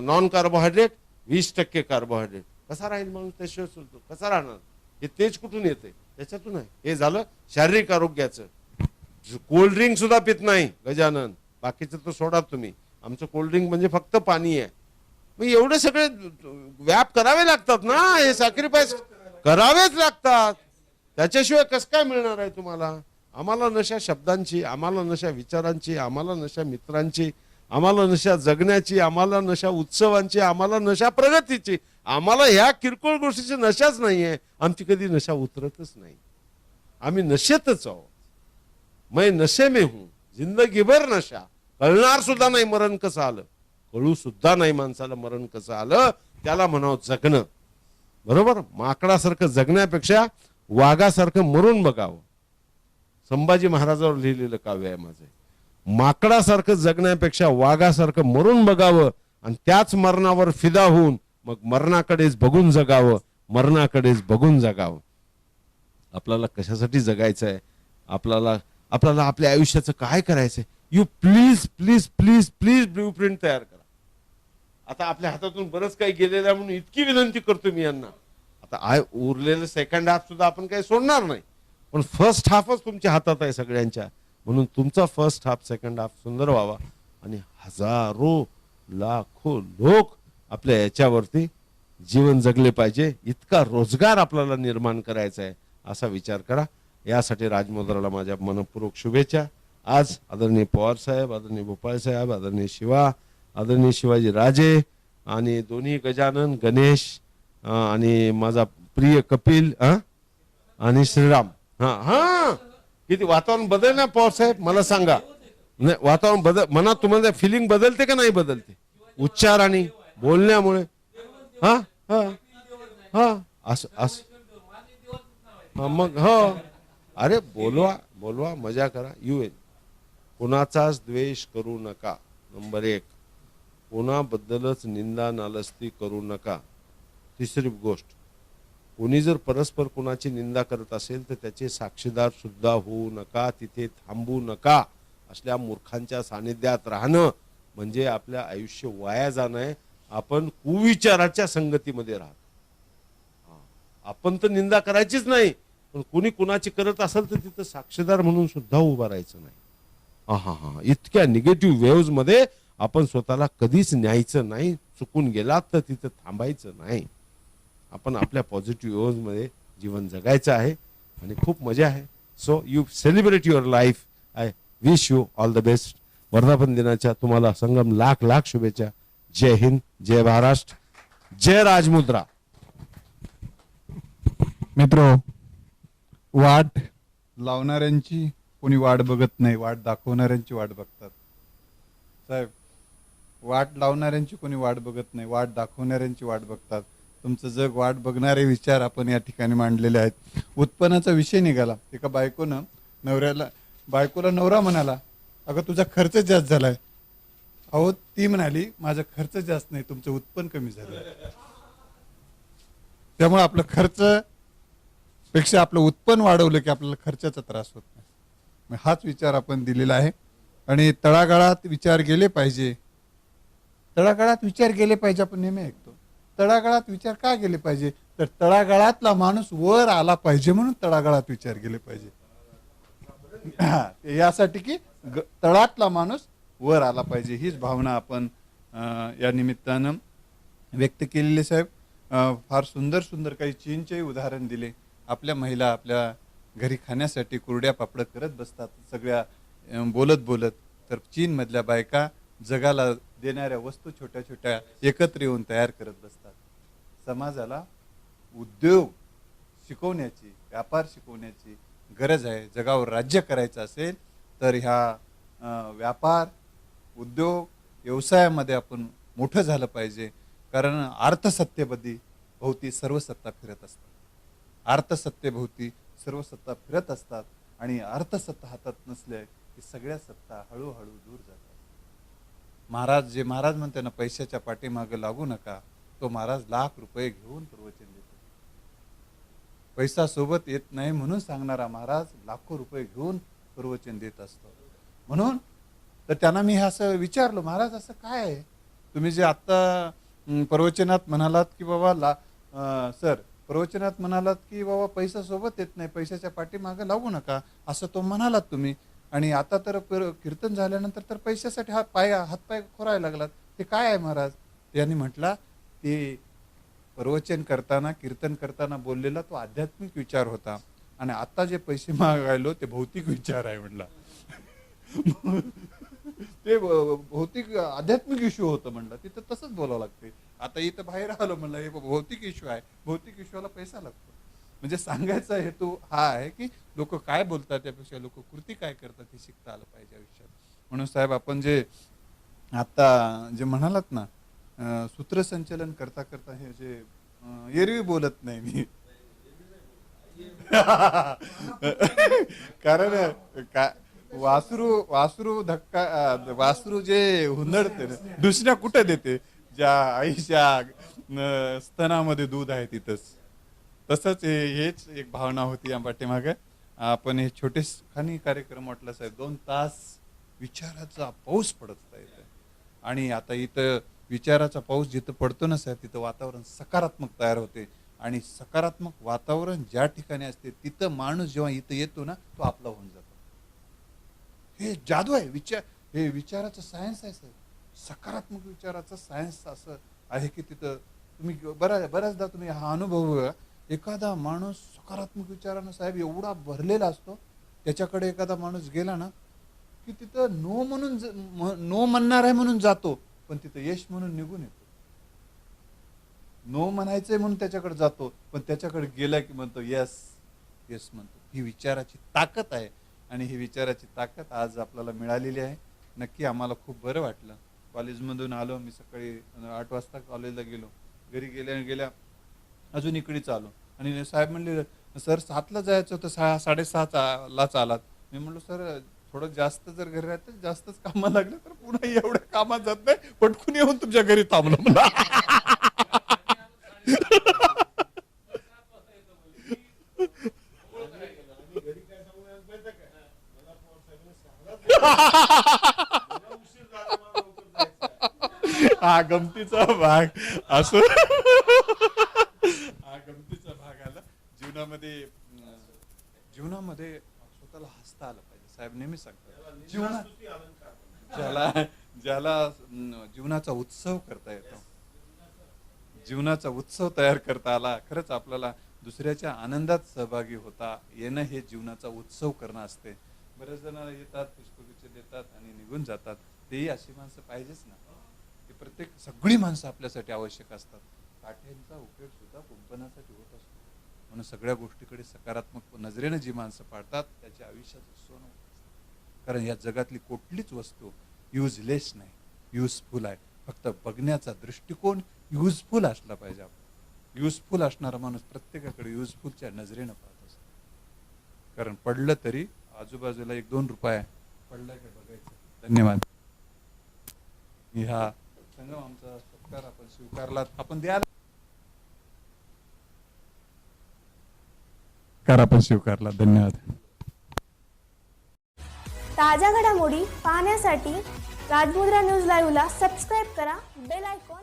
non carbohydrate, 20% carbohydrate. कसा राहील माणूस त्याशिवाय? सुचतो कसा राहणार? हे तेज कुठून येते? त्याच्यातून आहे. हे झालं शारीरिक आरोग्याचं. कोल्ड्रिंक सुद्धा पित नाही गजानन, बाकीचं तर सोडा तुम्ही. आमचं कोल्ड्रिंक म्हणजे फक्त पाणी आहे. मग एवढे सगळे व्याप करावे लागतात ना, हे सॅक्रिफाईस करावेच लागतात. त्याच्याशिवाय कसं काय मिळणार आहे तुम्हाला? आम्हाला नशा शब्दांची, आम्हाला नशा विचारांची, आम्हाला नशा मित्रांची, आम्हाला नशा जगण्याची, आम्हाला नशा उत्सवांची, आम्हाला नशा प्रगतीची. आम्हाला ह्या किरकोळ गोष्टीची नशाच नाहीये. आमची कधी नशा उतरतच नाही. आम्ही नशेतच आहोत. मैं नशे में हूं, जिंदगी भर नशा. कळणार सुद्धा नाही मरण कसं आलं, कळू सुद्धा नाही माणसाला मरण कसं आलं. त्याला म्हणावं जगणं. बरोबर? माकडासारखं जगण्यापेक्षा वाघासारखं मरून बघावं. संभाजी महाराजांवर लिहिलेलं काव्य आहे माझं. माकडासारखं जगण्यापेक्षा वाघासारखं मरून बघावं आणि त्याच मरणावर फिदा होऊन मग मरणाकडेच बघून जगावं, मरणाकडेच बघून जगावं. आपल्याला कशासाठी जगायचं आहे? आपल्याला आपल्या आयुष्याचं काय करायचंय? You please please please please blueprint तयार करा. आता आपल्या हातातून बरंच काही गेलेलं आहे म्हणून इतकी विनंती करतो मी यांना. आता उरलेलं सेकंड हाफ सुद्धा आपण काही सोडणार नाही, पण फर्स्ट हाफच तुमच्या हातात आहे सगळ्यांच्या. म्हणून तुमचा फर्स्ट हाफ सेकंड हाफ सुंदर व्हावा आणि हजारो लाखो लोक आपल्या याच्यावरती जीवन जगले पाहिजे, इतका रोजगार आपल्याला निर्माण करायचा आहे असा विचार करा. यासाठी राजमुद्राला माझ्या मनपूर्वक शुभेच्छा. आज आदरणीय पवार साहेब, आदरणीय भोपाळ साहेब, आदरणीय शिवा, आदरणीय शिवाजी राजे आणि दोन्ही गजानन, गणेश आणि माझा प्रिय कपिल आणि श्रीराम. हा हा किती वातावरण बदल ना पवार साहेब, मला सांगा. नाही, वातावरण बदल, मनात तुम्हाला फिलिंग बदलते का नाही बदलते उच्चार आणि बोलण्यामुळे? हा हा हा असं असं मग हो, अरे बोलवा बोलवा, मजा करा, येऊ. कोणाचाच द्वेष करू नका. नंबर 1, कोणाबद्दलच निंदा नालस्ती करू नका. तिसरी गोष्ट, कोणी जर परस्पर कोणाची निंदा करत असेल तर त्याचे साक्षीदार सुद्धा होऊ नका, तिथे थांबू नका. असल्या मूर्खांच्या सानिध्यात राहणं म्हणजे आपलं आयुष्य वाया जाणं आहे. आपण कुविचाराच्या संगतीमध्ये राहतो. आपण तर निंदा करायचीच नाही, पण कोणी कुणाची करत असेल तर तिथं साक्षीदार म्हणून सुद्धा उभा राहायचं नाही. हा, इतक्या निगेटिव्ह वेव्ज मध्ये आपण स्वतःला कधीच न्यायचं नाही. चुकून गेलात तर तिथं थांबायचं नाही. आपण आपल्या पॉझिटिव्ह वेव्ज मध्ये जीवन जगायचं आहे आणि खूप मजा आहे. So you celebrate your life. I wish you all the best. वर्धापन दिनाच्या तुम्हाला संगम लाख लाख शुभेच्छा. जय हिंद, जय महाराष्ट्र, जय राजमुद्रा. मित्रो, वाट लावणाऱ्यांची कोणी वाट बघत नाही, वाट दाखवणाऱ्यांची वाट बघतात. साहेब, वाट लावणाऱ्यांची कोणी वाट बघत नाही, वाट दाखवणाऱ्यांची वाट बघतात. तुमचं जग वाट बघणारे विचार आपण या ठिकाणी मांडलेले आहेत. उत्पन्नाचा विषय निघाला. एका बायकोला नवरा म्हणाला, अगं तुझा खर्च जास्त झालाय. अहो, ती म्हणाली, माझा खर्च जास्त नाही, तुमचं उत्पन्न कमी झालं. त्यामुळे आपलं खर्च पेक्षा आपलं उत्पन्न वाढवलं की आपल्याला खर्चाचा त्रास होत नाही. मग हाच विचार आपण दिलेला आहे. आणि तळागाळात विचार गेले पाहिजे. तळागाळात विचार गेले पाहिजे, आपण नेहमी ऐकतो. तळागाळात विचार का गेले पाहिजे? तर तळागाळातला माणूस वर आला पाहिजे म्हणून तळागाळात विचार गेले पाहिजे. यासाठी की तळातला माणूस वर आला पाहिजे, हीच भावना आपण या निमित्तानं व्यक्त केलेली. साहेब, फार सुंदर सुंदर काही चीनचेही उदाहरण दिले. आपल्या महिला आपल्या घरी खाण्यासाठी कुरड्या पापड करत बसतात सगळ्या बोलत बोलत, तर चीनमधल्या बायका जगाला देणाऱ्या वस्तू छोट्या छोट्या एकत्र येऊन तयार करत बसतात. समाजाला उद्योग शिकवण्याची, व्यापार शिकवण्याची गरज आहे. जगावर राज्य करायचं असेल तर ह्या व्यापार उद्योग व्यवसायामध्ये आपण मोठं झालं पाहिजे. कारण अर्थसत्तेबद्दी भोवती सर्व सत्ता फिरत असतात. अर्थसत्तेभोवती सर्व सत्ता फिरत असतात आणि अर्थसत्ता हातात नसल्या की सगळ्या सत्ता हळूहळू दूर जातात. महाराज म्हणते ना, पैशाच्या पाठीमागे लागू नका, तो महाराज लाख रुपये घेऊन प्रवचन देतो. पैसा सोबत येत नाही म्हणून सांगणारा महाराज लाखो रुपये घेऊन प्रवचन देत असतो. म्हणून तर त्यांना मी असं विचारलं, महाराज असं काय आहे? तुम्ही जे आत्ता प्रवचनात म्हणालात की बाबा सर प्रवचनात म्हणालात की बाबा पैसा सोबत येत नाही, पैशाच्या पाठीमागे लागू नका, असं तो म्हणालात तुम्ही. आणि आता तर कीर्तन झाल्यानंतर तर पैशासाठी हातपाय खोरायला लागलात, ते काय आहे महाराज? त्यांनी म्हटला, ते प्रवचन करताना कीर्तन करताना बोललेला तो आध्यात्मिक विचार होता आणि आता जे पैसे मागायलो ते भौतिक विचार आहे म्हटला. ते भौतिक आध्यात्मिक इश्यू होतं म्हणलं. तिथं तसंच बोलावं लागते. आता इथं बाहेर आलो म्हणलं, हे भौतिक इश्यू आहे, भौतिक इश्यूला पैसा लागतो. म्हणजे सांगायचा हेतू हा आहे की लोक काय बोलतात त्यापेक्षा लोक कृती काय करतात हे शिकता आलं पाहिजे आयुष्यात. म्हणून साहेब, आपण जे आता जे म्हणालात ना, सूत्रसंचलन करता करता हे जे एरवी बोलत नाही मी कारण वासरू धक्का, वासरू जे हुंदडते ना, दुसऱ्या कुठं देते? ज्या आईच्या स्तनामध्ये दूध आहे तिथंच. तसंच हेच एक भावना होती या पाठीमागे. आपण हे छोटेखानी कार्यक्रम म्हटलं साहेब, 2 तास विचाराचा पाऊस पडत आहे आणि आता इथं विचाराचा पाऊस जिथं पडतो ना साहेब, तिथं वातावरण सकारात्मक तयार होते. आणि सकारात्मक वातावरण ज्या ठिकाणी असते तिथं माणूस जेव्हा इथं येतो ना, तो आपला होऊन जातो. हे जादू आहे. हे विचाराचं सायन्स आहे साहेब. सकारात्मक विचाराचं सायन्स असं आहे की तिथं तुम्ही बऱ्याचदा तुम्ही हा अनुभव बघा. एखादा माणूस सकारात्मक विचारानं साहेब एवढा भरलेला असतो, त्याच्याकडे एखादा माणूस गेला ना की तिथं नो म्हणणार आहे म्हणून जातो, पण तिथं यश म्हणून निघून येतो. नो म्हणायचंय म्हणून त्याच्याकडे जातो, पण त्याच्याकडे गेला की म्हणतो यस यस म्हणतो. ही विचाराची ताकद आहे आणि ही विचाराची ताकद आज आपल्याला मिळालेली आहे. नक्की आम्हाला खूप बरं वाटलं. कॉलेजमधून आलो मी सकाळी 8 वाजता कॉलेजला गेलो. घरी गेल्या अजून इकडेच आलो आणि साहेब म्हणले सर 7ला जायचं होतं 6:30ला आलात. मी म्हणलो सर थोडं जास्त जर घरी राहतं जास्तच कामं लागलं तर पुन्हा एवढ्या कामात जात नाही, पटकून येऊन तुमच्या घरी थांबलो मला. हा गमतीचा भाग असो, हा गमतीचा भाग आला. जीवनामध्ये स्वतःला हसता आलं पाहिजे. साहेब नेहमी सांगतात ज्याला जीवनाचा उत्सव करता येतो, जीवनाचा उत्सव तयार करता आला, खरंच आपल्याला दुसऱ्याच्या आनंदात सहभागी होता येणं हे जीवनाचा उत्सव करणं असते. बरेच जण येतात, पुष्पगुच्छ देतात आणि निघून जातात. तेही अशी माणसं पाहिजेच ना. की सगळी माणसं आपल्यासाठी आवश्यक असतात. काठ्यांचा उपयोग सुद्धा कुंपणासाठी होत असतो. म्हणून सगळ्या गोष्टीकडे सकारात्मक नजरेनं जी माणसं पाळतात त्याच्या आयुष्याचं सोनं होत असतं. कारण या जगातली कुठलीच वस्तू युजलेस नाही, युजफुल आहे. फक्त बघण्याचा दृष्टिकोन युजफुल असला पाहिजे. युजफुल असणारा माणूस प्रत्येकाकडे युजफुलच्या नजरेनं पाहत असतो. कारण पडलं तरी आजूबाजूला 1-2 रुपये पडलं का बघायचं. धन्यवाद. ह्या संगम आमचा सत्कार आपण स्वीकारलात, आपण द्यायला आपण स्वीकारला. धन्यवाद. ताज्या घडामोडी पाहण्यासाठी राजमुद्रा न्यूज लाईव्हला सबस्क्राईब करा, बेल आयकॉन